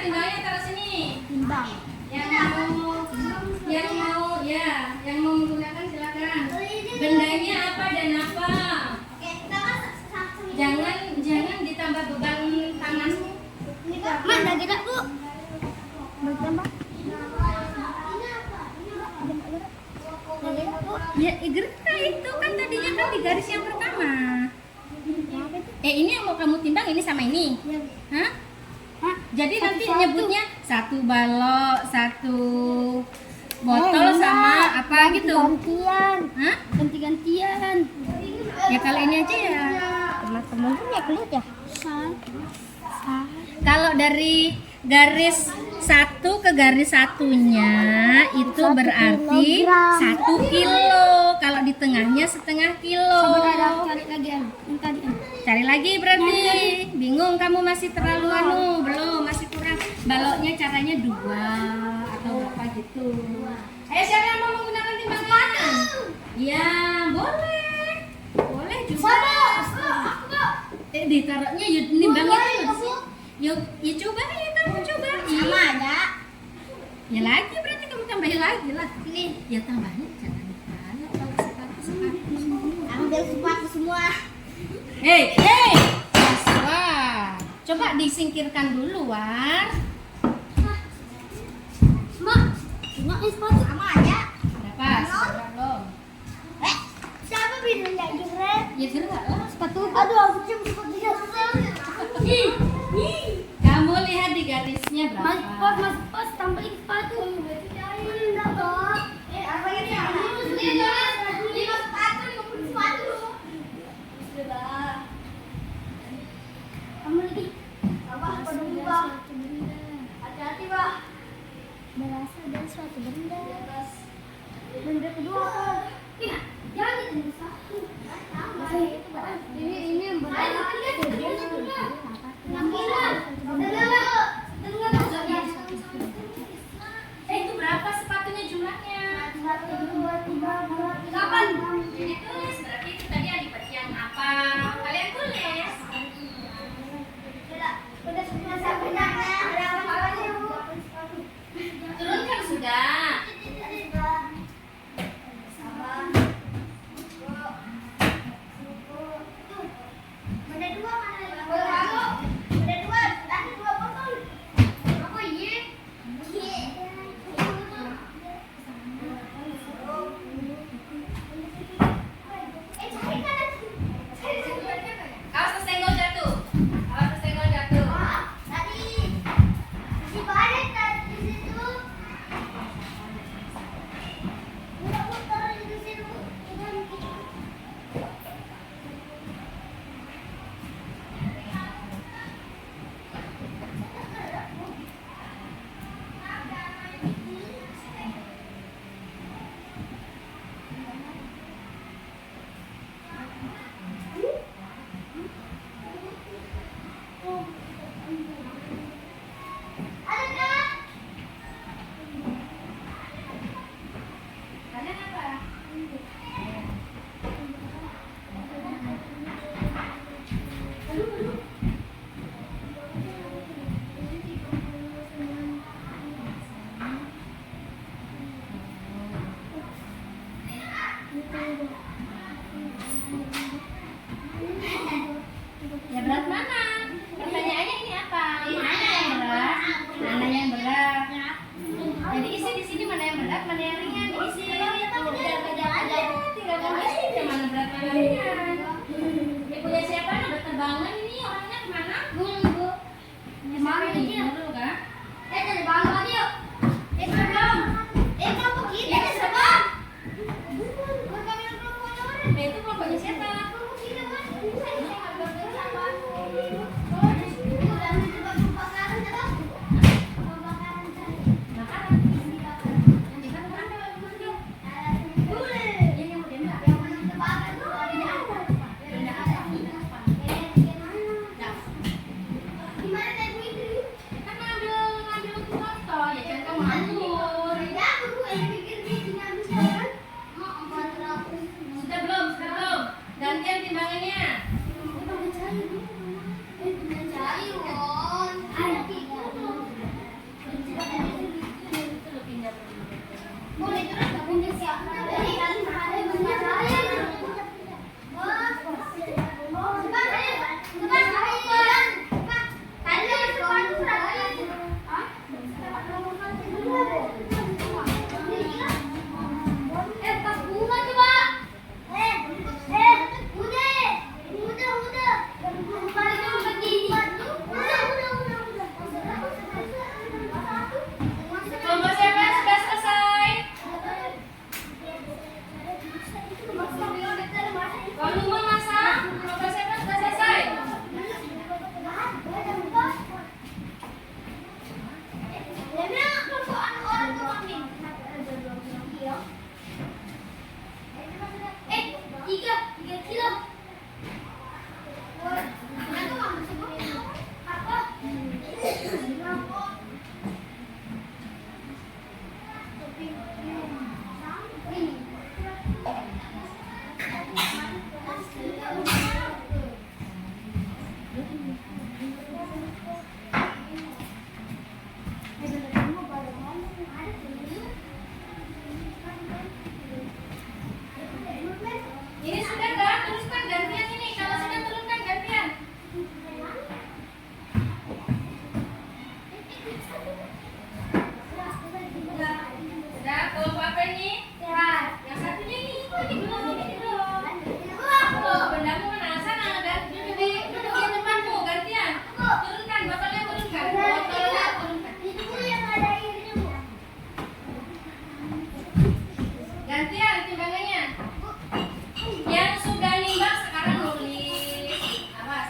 Timbangnya taruh sini. Timbang. Yang mau menggunakan silakan. Bendanya apa dan apa? Jangan ditambah beban tanganmu. Mana gerak, Bu? Bertambah. Ya, gerak itu kan tadinya kan di garis yang pertama. Ini yang mau kamu timbang ini sama ini. Hah? Jadi nanti nyebutnya satu balok, satu botol sama apa gitu. Gantian. Hah? Ganti-gantian. Ya kalau ini aja ya. Teman-teman tuh ya kelut ya. Kalau dari garis satu ke garis satunya itu 1 berarti kilogram. 1 kilo. Kalau di tengahnya setengah kilo. Cari lagi yang tadi. Cari lagi berarti. Bingung kamu masih terlalu belum, masih kurang. Baloknya caranya 2 atau berapa gitu. Ayo siapa yang mau menggunakan timbangan? Iya, boleh. Boleh juga. Ditaruhnya nimbangnya tuh. Yuk, ya coba ya kamu coba. Sama ada. Ya lagi berarti kamu tambahin lagi lah. Ini ya tambahin jangan banyak kalau sepatu. Ambil sepatu semua. Hei, wah, coba disingkirkan dulu, War. Mak, ini sepatu sama aja. Berapa? Belum. Siapa bilang nggak gerak? Ya gerak lah. Sepatu. Aduh, aku cium sepatunya. Kamu lihat di garisnya berapa? Mas, tambahin sepatu. Enggak, Bob. Apa ini? Ini sepatu, 50 sepatu. Kamu lagi. Apa? Sepatu, Bang. Hati-hati, Bang. Berasal dari suatu benda. Benda kedua apa? Jangan itu satu. Ini yang berat. Itu berapa sepatunya jumlahnya? 8. Jadi tulis berarti itu tadi ada bagian apa? Kalian tulis. Turunkan sudah. dulu kan? Jadi bangga lagi yuk. Belum. Kelompok kita sebab. Itu kelompoknya siapa? Sudah belum? Gantian timbangannya. Boleh terus gak punya siapa? Dari kali Kelompok siapa sudah selesai? Kalau mau masak, kelompok siapa sudah selesai? Tiga kilo. Ini sudah enggak? Teruskan gantian ini. Kalau sudah turunkan gantian. Sudah, kelompok apa ini? Yang satunya ini. Ini belum, ini belum. Oh, bendamu mana? Sana ada. Duduk di depanmu, gantian. Turunkan, botolnya turunkan. Botolnya turunkan. Gantian timbangannya. Yang sudah nimbang sekarang nulis. Awas.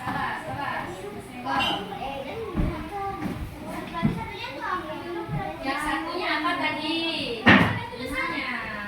Yang satunya apa tadi? Ada tulisannya.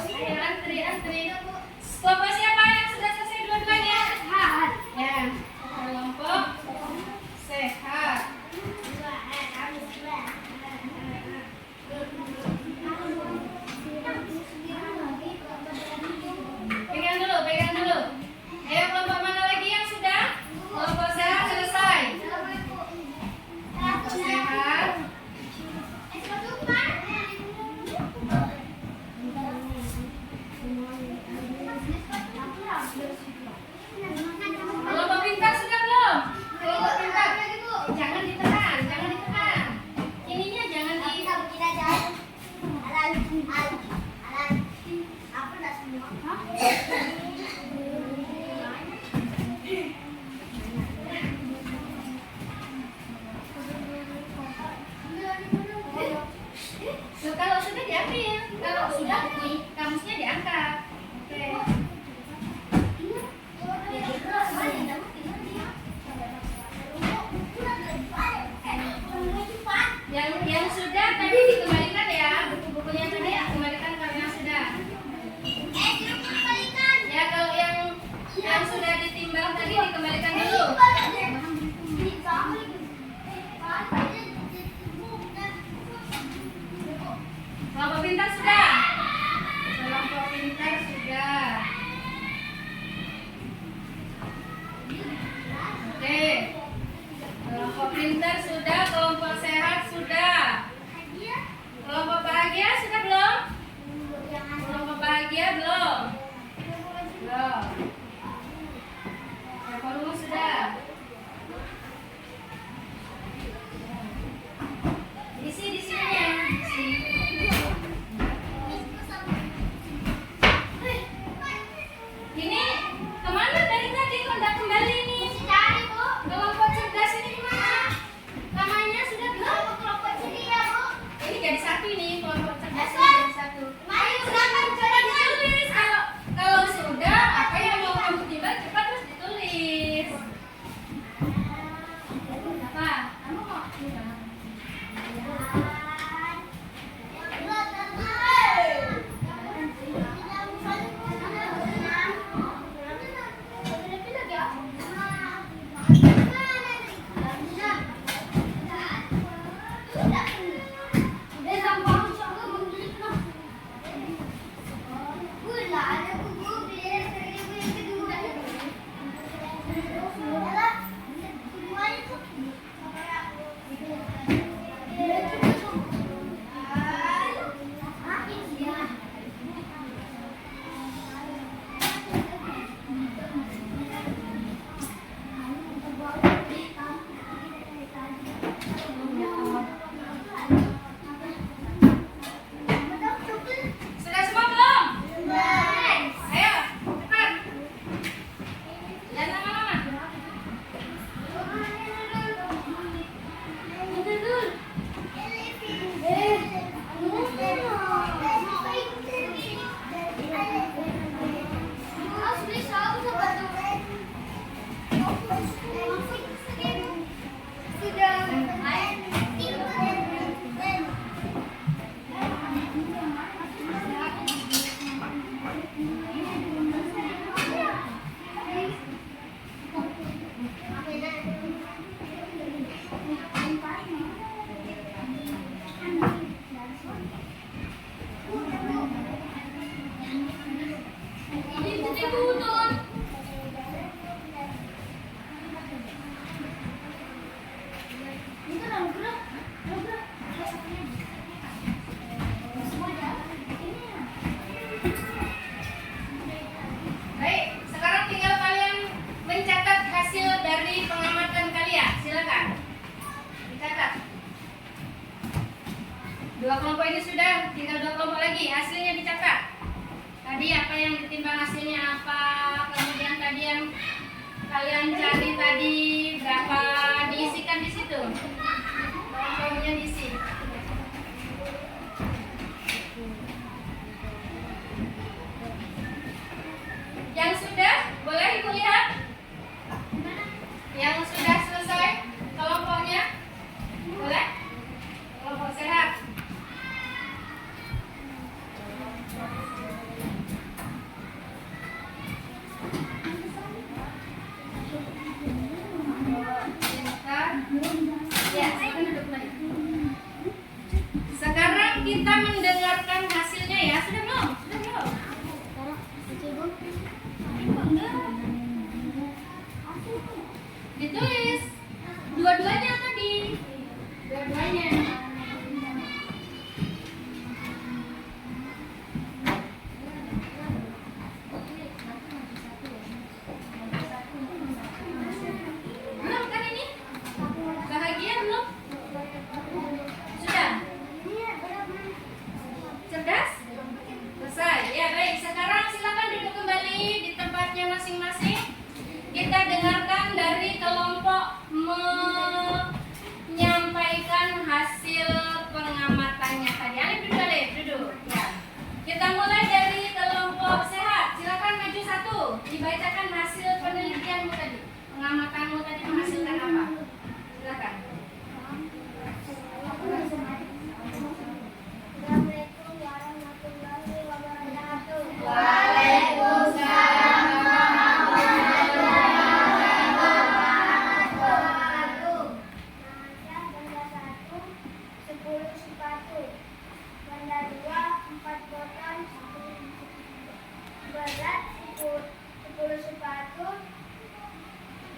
Ayo antri. Kelompok siapa yang sudah selesai dua-duanya? Ya, kelompok sehat. Pegang dulu. Ayo kelompok mana lagi yang sudah? Kelompok sehat selesai. Kelompok sehat. Kelompok pintar sudah belum? Kelompok pintar. Jangan ditekan. Ininya jangan di. Kalau sudah diambil, kalau sudah nih kamusnya diangkat. Oke. Yang sudah tadi dikembalikan ya, buku-bukunya tadi ya kembalikan karena sudah. Ya kalau yang sudah ditimbang tadi dikembalikan dulu. Kelompok pintar sudah. Kelompok pintar sudah. Oke. Kelompok pintar sudah, kelompok sehat sudah. Kelompok bahagia sudah belum? Kelompok bahagia belum? Belum. Kelompok rumus sudah. Isi di sini. Ini kemana dari tadi kok udah kembali ini? Kelompok cerdas ini kemana? Namanya sudah belum? Ini jadi satu ini kelompok cerdas ini jadi satu. Ayo silakan coba ditulis. Kalau sudah apa yang mau kamu timbang cepat terus ditulis. Apa? Kamu mau timbang? Sudah semua belum? Ayo, cepat. Jangan lama-lama. Baik, sekarang tinggal kalian mencatat hasil dari pengamatan kalian. Silakan dicatat. Dua kelompok ini sudah, tinggal dua kelompok lagi. Hasilnya dicatat. Tadi apa yang ditimbang hasilnya apa? Kemudian tadi yang kalian cari tadi berapa, diisikan di situ. Kelompoknya diisi. Yang sudah, boleh ibu lihat? Yang sudah selesai kelompoknya, boleh? Kelompok sehat. masing-masing. Kita dengarkan dari kelompok menyampaikan hasil pengamatannya tadi. Alif duduk. Ya. Kita mulai dari kelompok sehat. Silakan maju satu. Dibacakan hasil penelitianmu tadi. Pengamatanmu tadi menghasilkan apa? Silakan. Assalamualaikum warahmatullahi wabarakatuh. Waalaikumsalam Wabarakatuh. Saya benda 1, 10 sepatu. Benda 2, 4 botol. Berat 10 sepatu,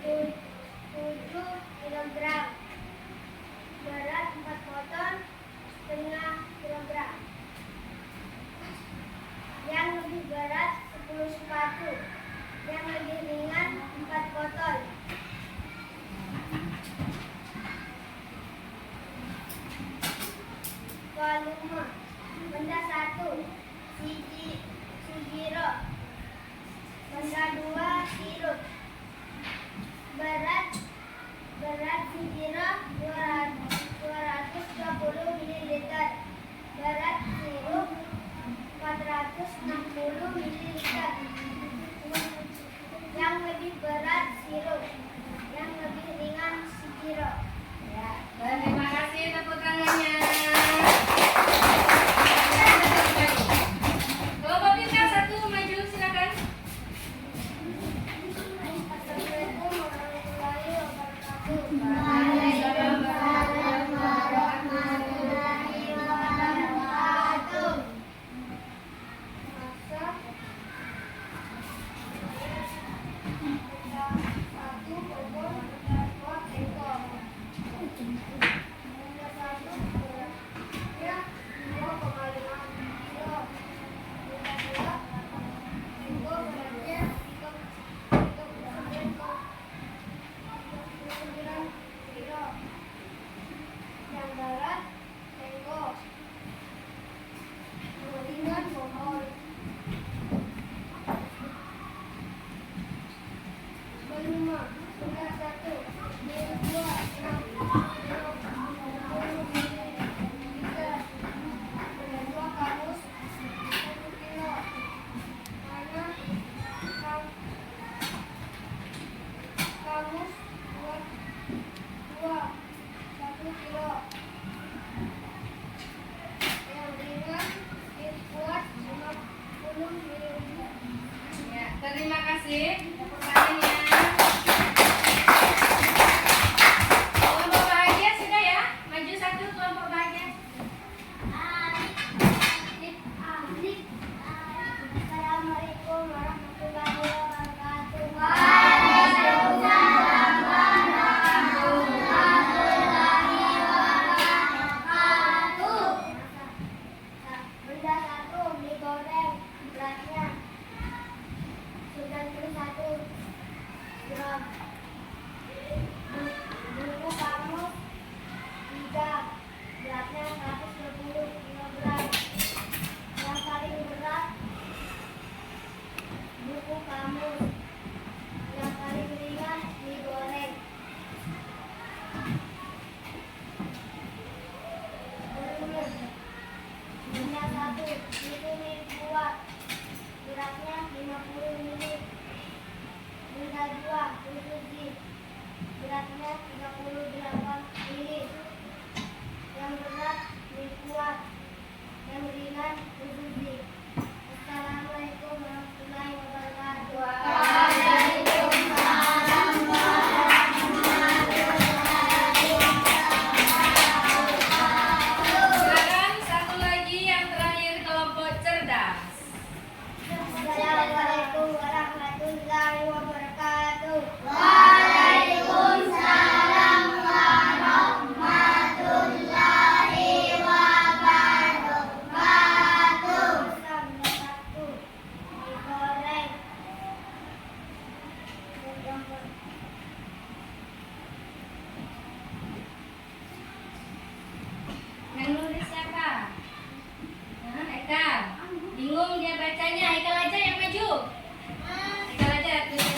7 kilogram. Berat 4 botol, setengah kilogram. Yang lebih berat 10 sepatu, yang lebih ringan 4 botol. Volume benda 1 sijiro, benda 2 sirup. Berat sijiro 220 ml. Berat sirup 460 ml. Yang lebih berat sirup, yang lebih ringan sijiro. Ya, terima kasih tepuk tangannya. Kelompok pintar 1 maju silakan. Assalamualaikum warahmatullahi wabarakatuh. Waalaikumsalam warahmatullahi wabarakatuh. Masak satu bobor buat ekor. Benda 1 beratnya 2,5 kilo. Benda 2 juga beratnya 39 kilo. Yang berat tengok. Yang ringan bobor. Volume benda 1, benda 2, 60 ml. Benda 2 kamus 1 kilo. Mana kamus buat 1 kilo. Yang ringan buat 50 ml. Ya, terima kasih tepuk tangannya. Kelompok bahagia sudah ya? Maju 1 kelompok bahagia. Assalamualaikum warahmatullahi wabarakatuh. Waalaikumsalam warahmatullahi wabarakatuh. Benda 1 mie goreng, beratnya 91 gram. Buku kamus 3, beratnya 120 kilogram. Yang paling berat buku kamus, yang paling ringan mie goreng. Benda 1 buku mie kuat, beratnya 50 ml. Benda 2 susu zip, beratnya 38 ml. Yang berat mie kuat, yang ringan susu zip. Assalamualaikum warahmatullahi wabarakatuh. Waalaikumsalam Silakan 1 lagi yang terakhir kelompok cerdas. Assalamualaikum warahmatullahi wabarakatuh. Waalaikumsalam warahmatullahi wabarakatuh. Benda 1 mie goreng. Yang nulis siapa? Eka. Bingung dia bacanya. Eka aja yang maju. Eka aja tulis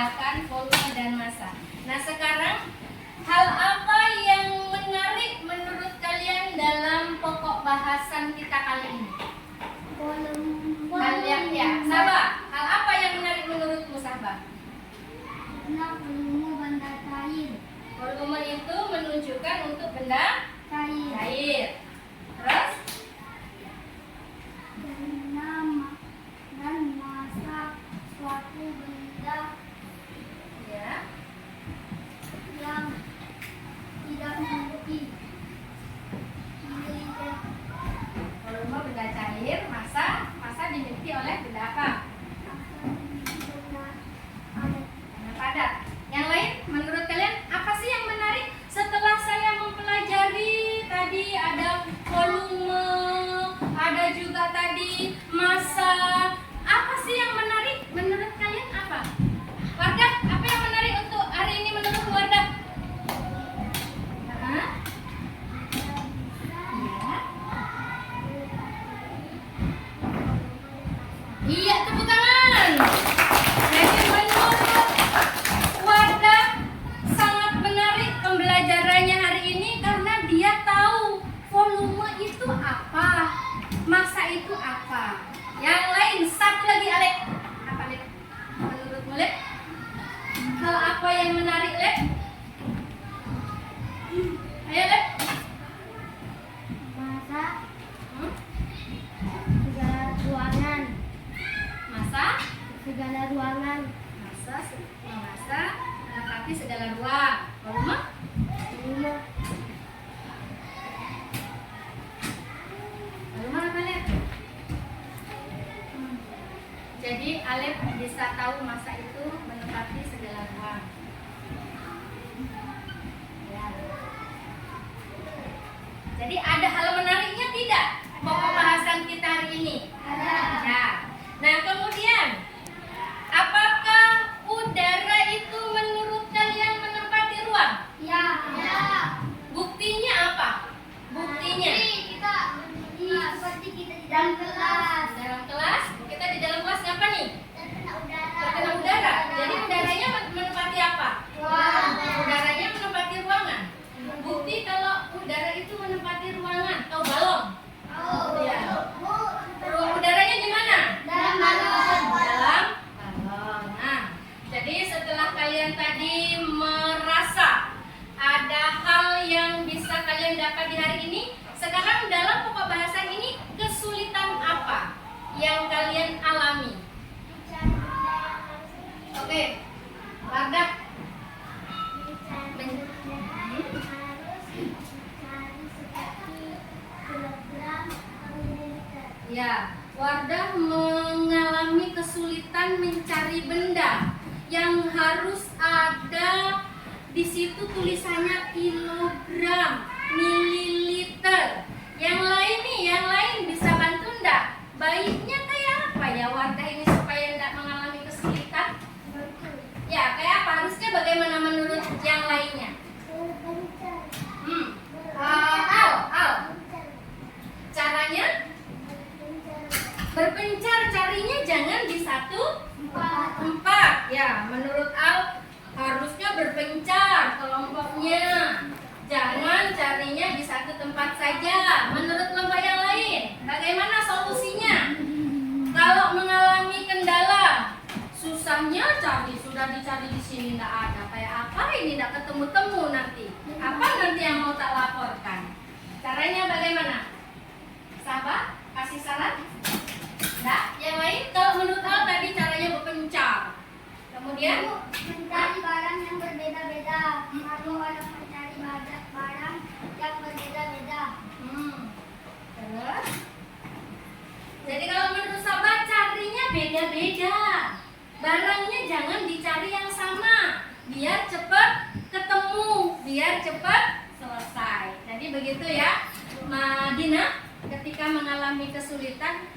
membedakan volume dan massa. Nah, sekarang hal apa yang menarik menurut kalian dalam pokok bahasan kita kali ini? Hal yang ya, Sabah. Hal apa yang menarik menurutmu, Sabah? Volume benda cair. Volume itu menunjukkan untuk benda cair. Terus? Dan massa suatu benda Ya. yang tidak memiliki mililiter. Volume benda cair, massa dimiliki oleh benda apa? Benda padat. Yang lain, menurut kalian apa sih yang menarik? Setelah saya mempelajari tadi ada volume, ada juga tadi massa. Apa sih yang menarik? Menurut kalian apa? Wardah, apa yang menarik untuk hari ini menurut Wardah? Hah? Iya, tepuk tangan. Jadi menurut Wardah sangat menarik pembelajarannya hari ini karena dia tahu volume itu apa, massa itu apa. Yang lain satu lagi, Alek. Apa, Lek? Menurutmu, Lek? Hal apa yang menarik, Lek? Ayo, Lek. Massa Hmm? segala ruangan. Massa Segala ruangan. massa menempati segala ruang. Volume Volume apa, Lek? Jadi Alep bisa tahu massa itu menempati segala ruang. Ya. Jadi ada hal menariknya tidak pokok bahasan kita hari ini? Ada. Ya. Nah, kemudian apakah udara itu menurut kalian menempati ruang? Ya. Buktinya apa? Buktinya Kita seperti kita di dalam kelas. di dalam kelas, kita di dalam kelas apa nih? Terkena udara. Terkena udara. Jadi udaranya menempati apa? Ruang. Udaranya menempati ruangan. Bukti kalau udara itu menempati ruangan. Tahu balon? Iya. Udaranya di mana? Dalam balon. Dalam balon. Nah, jadi setelah kalian tadi merasa ada hal yang bisa kalian dapat di hari ini, sekarang dalam pokok bahasan ini kesulitan apa yang kalian alami? Oke, Wardah. Ya, Wardah mengalami kesulitan mencari benda yang harus ada di situ tulisannya kilogram, mililiter. Yang lain nih, yang lain bisa bantu enggak? Baiknya kayak apa ya Wardah ini supaya enggak mengalami kesulitan? Ya, kayak apa? Harusnya bagaimana menurut yang lainnya? Al. Caranya berpencar, carinya jangan di satu tempat. Ya, menurut Al harusnya berpencar kelompoknya. Jangan carinya di satu tempat saja. Menurut kelompok yang lain, bagaimana solusinya? Kalau mengalami kendala, susahnya cari, sudah dicari di sini tidak ada. Kayak apa ini tidak ketemu-temu nanti? Apa nanti yang mau tak laporkan? Caranya bagaimana? Sabar, kasih saran? Enggak, yang lain kalau menurut Al tadi caranya berpencar. Kemudian Mencari barang yang berbeda-beda. Lalu ada mencari barang yang berbeda-beda. Terus? Jadi kalau menurut Sabah carinya beda-beda. Barangnya jangan dicari yang sama, biar cepat ketemu, biar cepat selesai. Jadi begitu ya, Madina. Ketika mengalami kesulitan,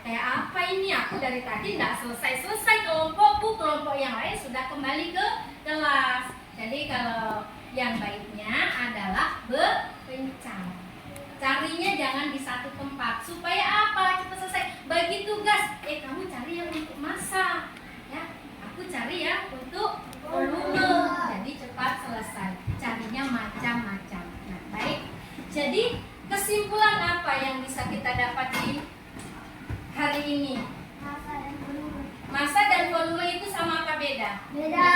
kayak apa ini? Aku dari tadi tidak selesai kelompokku, kelompok yang lain sudah kembali ke kelas. Jadi kalau yang baiknya adalah berpencar. Carinya jangan di satu tempat. Supaya apa? Cepat selesai. Bagi tugas, kamu cari yang untuk massa. Ya, aku cari ya untuk volume, jadi cepat selesai. Carinya macam-macam. Nah, baik. Jadi kesimpulan apa yang bisa kita dapat di hari ini? Masa dan volume itu sama apa beda? Beda.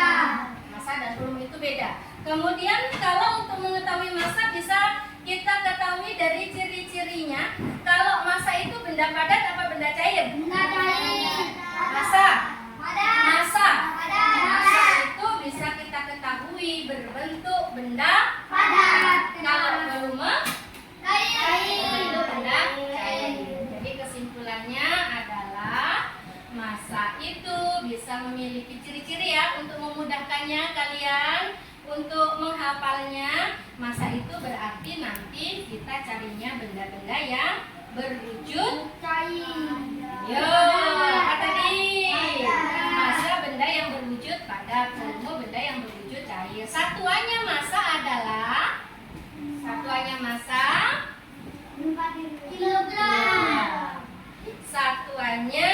Masa dan volume itu beda. Kemudian kalau untuk mengetahui masa bisa kita ketahui dari ciri-cirinya. Kalau masa itu benda padat apa benda cair? Benda cair. Masa. Padat. Masa itu bisa kita ketahui berbentuk benda Padat. Kalau volume Cair. berbentuk benda cair. Jadi kesimpulannya adalah masa itu bisa memiliki ciri-ciri ya untuk memudahkannya kalian untuk menghafalnya. Masa itu berarti nanti kita carinya benda-benda yang berwujud Cair. yo apa tadi? Masa benda yang berwujud padat, volume benda yang berwujud cair. Satuannya masa adalah Kilogram. Satuannya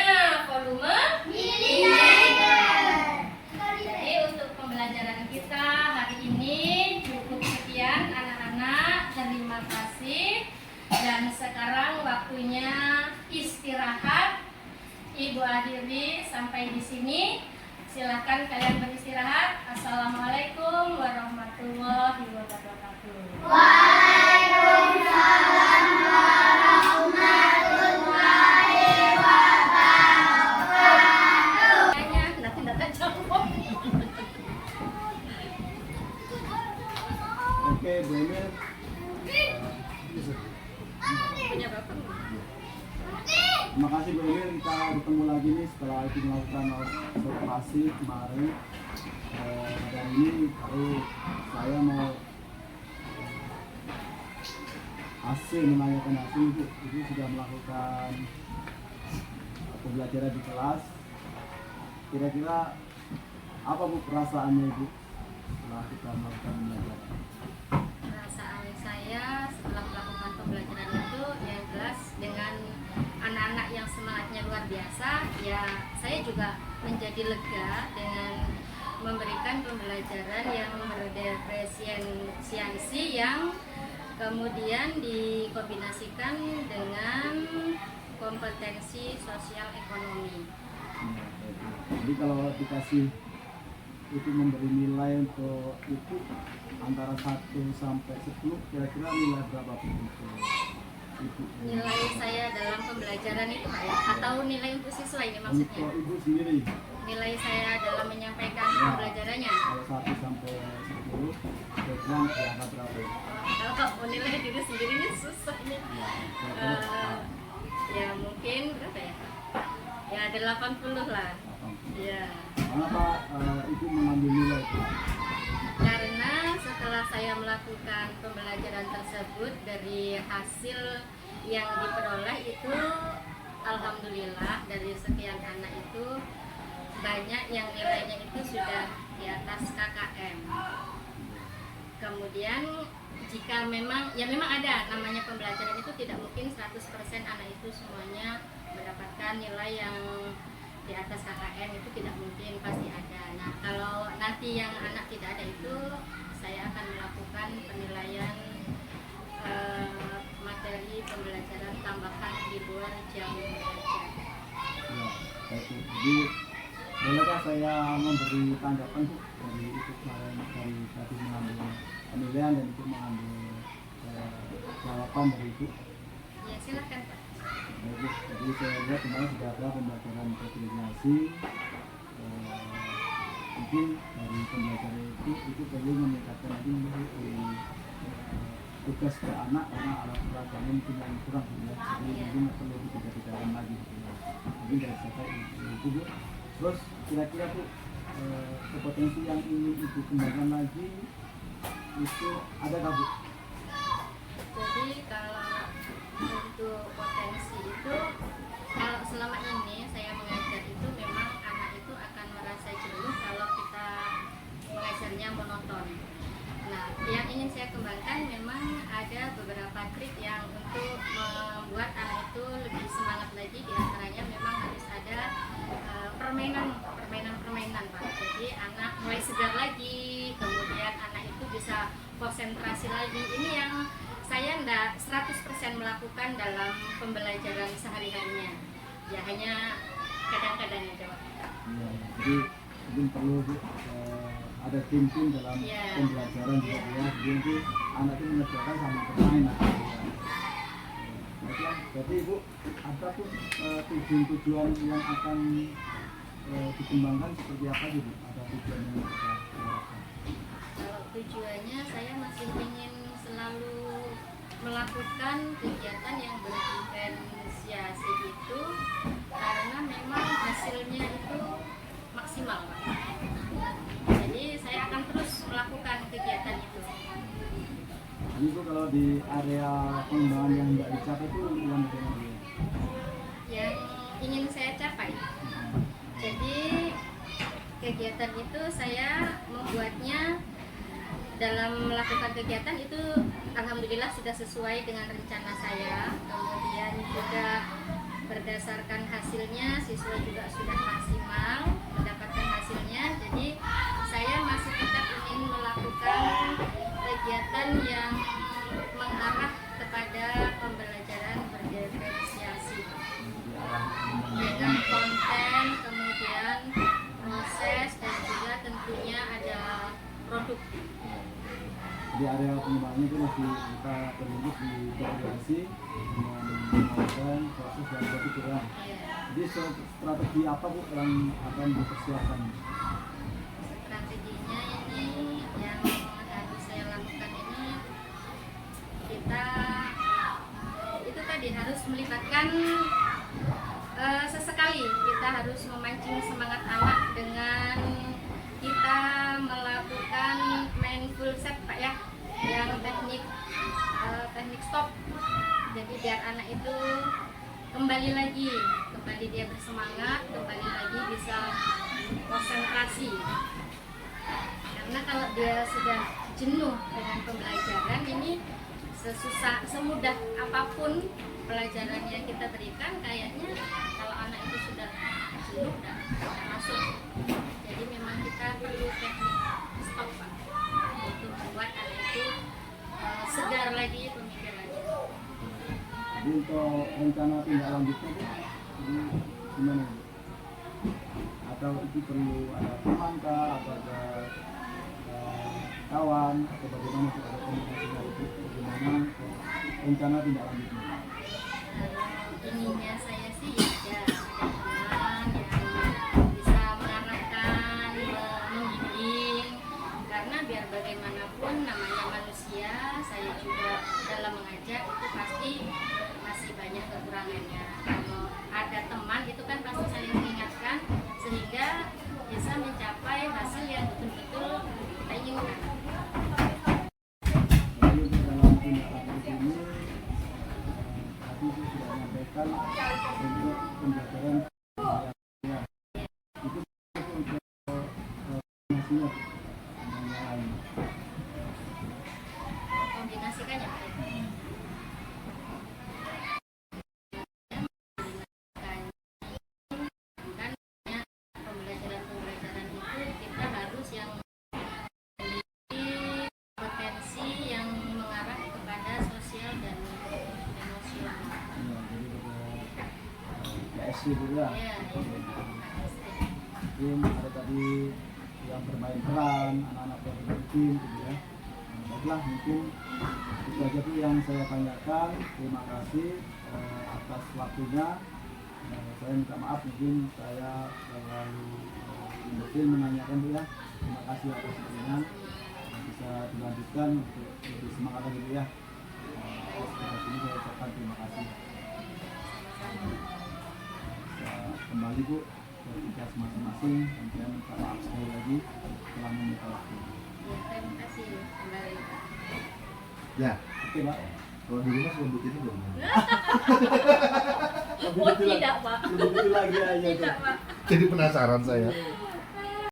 volume Mililiter. Jadi untuk pembelajaran kita hari ini cukup sekian anak-anak. Terima kasih. Dan sekarang waktunya istirahat. Ibu akhiri sampai di sini. Silakan kalian beristirahat. Assalamualaikum warahmatullahi wabarakatuh. Waalaikumsalam warahmatullahi wabarakatuh. Nanti datang jawab. Oke, Bu Emil. Punya bapak nggak? Terima kasih Bu Emil, kita ketemu lagi nih setelah itu melakukan observasi kemarin. Dan ini baru saya mau hasil menanyakan hasil Ibu sudah melakukan pembelajaran di kelas. Kira-kira apa Bu perasaannya Ibu setelah kita melakukan pembelajaran? Perasaan saya setelah melakukan pembelajaran itu yang jelas dengan anak-anak yang semangatnya luar biasa, ya saya juga menjadi lega dengan memberikan pembelajaran yang berdiferensiasi yang kemudian dikombinasikan dengan kompetensi sosial ekonomi. Jadi kalau dikasih itu memberi nilai untuk itu antara 1 sampai 10, kira-kira nilai berapa Bu untuk Ibu? Nilai saya dalam pembelajaran itu Pak, ya? Atau nilai untuk siswa ini maksudnya? Untuk Ibu sendiri, Nilai saya dalam menyampaikan Ya. pembelajarannya. kalau 1 sampai 10, kira-kira di angka berapa? Kalau menilai diri sendiri ini susah nih. Ya, kira-kira Ya mungkin berapa ya? Ya 80 lah. 80. Ya. Kenapa Ibu mengambil nilai itu? Karena setelah saya melakukan pembelajaran tersebut dari hasil yang diperoleh itu alhamdulillah dari sekian anak itu banyak yang nilainya itu sudah di atas KKM. Kemudian jika memang ada namanya pembelajaran itu tidak mungkin 100% anak itu semuanya mendapatkan nilai yang di atas KKM, itu tidak mungkin, pasti ada. Nah kalau nanti yang anak tidak ada itu saya akan melakukan penilaian materi pembelajaran tambahan di luar jam belajar. Ya, baik Bu. Jadi bolehkah saya memberi tanggapan Bu dari itu kemarin dari tadi mengambil penilaian dan itu mengambil jawaban dari Ibu? Ya silakan Pak. Baik, jadi saya lihat kemarin sudah ada pembelajaran koordinasi. Mungkin dari pembelajaran itu perlu meningkatkan lagi tugas ke anak karena alat peragamnya mungkin yang kurang ya. Jadi mungkin perlu ditingkatkan lagi. Mungkin dari saya itu Bu. Terus kira-kira Bu kompetensi yang ingin Ibu kembangkan lagi itu ada nggak Bu? Jadi kalau untuk potensi itu, kalau selama ini saya mengajar itu memang anak itu akan merasa jenuh kalau kita mengajarnya monoton. Nah, yang ingin saya kembangkan memang ada beberapa trik yang untuk membuat anak itu lebih semangat lagi. Di antaranya memang harus ada permainan Pak. konsentrasi lagi. Ini yang saya enggak 100% melakukan dalam pembelajaran sehari-harinya. Ya hanya kadang-kadang aja, Pak. Ya, jadi mungkin perlu ada tim-tim dalam Iya. pembelajaran juga ya. Jadi nanti anak itu mengerjakan sambil bermain. Baiklah, berarti Ibu ada tuh tujuan-tujuan yang akan dikembangkan seperti apa sih Bu? Ada tujuan yang kita harapkan? Kalau tujuannya saya masih ingin selalu melakukan kegiatan yang berdiferensiasi itu karena memang hasilnya itu maksimal, Pak. Jadi saya akan terus melakukan kegiatan itu. Ini Bu kalau di area pengembangan yang tidak dicapai itu yang bagaimana Bu? Yang ingin saya capai. Jadi kegiatan itu saya membuatnya dalam melakukan kegiatan itu alhamdulillah sudah sesuai dengan rencana saya. Kemudian juga berdasarkan hasilnya siswa juga sudah maksimal mendapatkan hasilnya. Jadi saya masih tetap ingin melakukan kegiatan yang mengarah kepada pembelajaran berdiferensiasi dengan konten, kemudian proses, dan juga tentunya ada produk. Di area pengembangan itu masih kita berlanjut di koordinasi dengan konten, proses dan produk kurang. Ya, Jadi strategi apa Bu yang akan dipersiapkan? strateginya ini yang harus saya lakukan ini kita itu tadi harus melibatkan sesekali kita harus memancing semangat anak dengan kita melakukan mindful set Pak ya, yang teknik stop. Jadi biar anak itu kembali dia bersemangat, kembali lagi bisa konsentrasi. Karena kalau dia sudah jenuh dengan pembelajaran ini semudah apapun pelajaran yang kita berikan, kayaknya kalau anak itu sudah jenuh dan masuk. Jadi memang kita perlu teknik stop Pak untuk membuat anak itu segar lagi pemikirannya. Jadi untuk rencana tindak lanjutnya Bu, ini gimana Bu? Atau itu perlu ada teman kah, atau ada kawan, atau bagaimana Bu, ada komunikasinya itu, bagaimana rencana tindak lanjutnya? Ininya saya sih ya ada teman yang bisa mengarahkan, membimbing, karena biar bagaimanapun namanya manusia, saya juga dalam mengajar itu pasti masih banyak kekurangannya. Kalau ada teman itu kan pasti saling mengingatkan sehingga bisa mencapai hasil yang betul-betul kita inginkan. Jadi dalam tindak lanjut ini tadi Bu sudah menyampaikan untuk pembelajaran ya, itu untuk koordinasinya dengan yang lain. Kombinasikan ya Pak. Kan pembelajaran itu kita harus yang memiliki potensi yang mengarah kepada sosial dan emosional. Ya, jadi PSC juga. Ya, Mungkin ada tadi yang bermain peran, anak-anak yang bertim gitu ya. Baiklah, mungkin itu aja tuh yang saya tanyakan. Terima kasih atas waktunya. Saya minta maaf mungkin saya terlalu detail menanyakan Bu ya. Terima kasih atas waktunya. Bisa dilanjutkan untuk lebih semangat lagi Bu ya. Atas ini saya ucapkan terima kasih. Kembali Bu ke tugas masing-masing, dan saya minta maaf sekali lagi telah meminta waktu. ya, terima kasih kembali Pak. Ya, Oke Pak. kalau di rumah sebut ini belum. Oh tidak Pak, Lebih detail lagi aja tuh. tidak Pak. Jadi penasaran saya.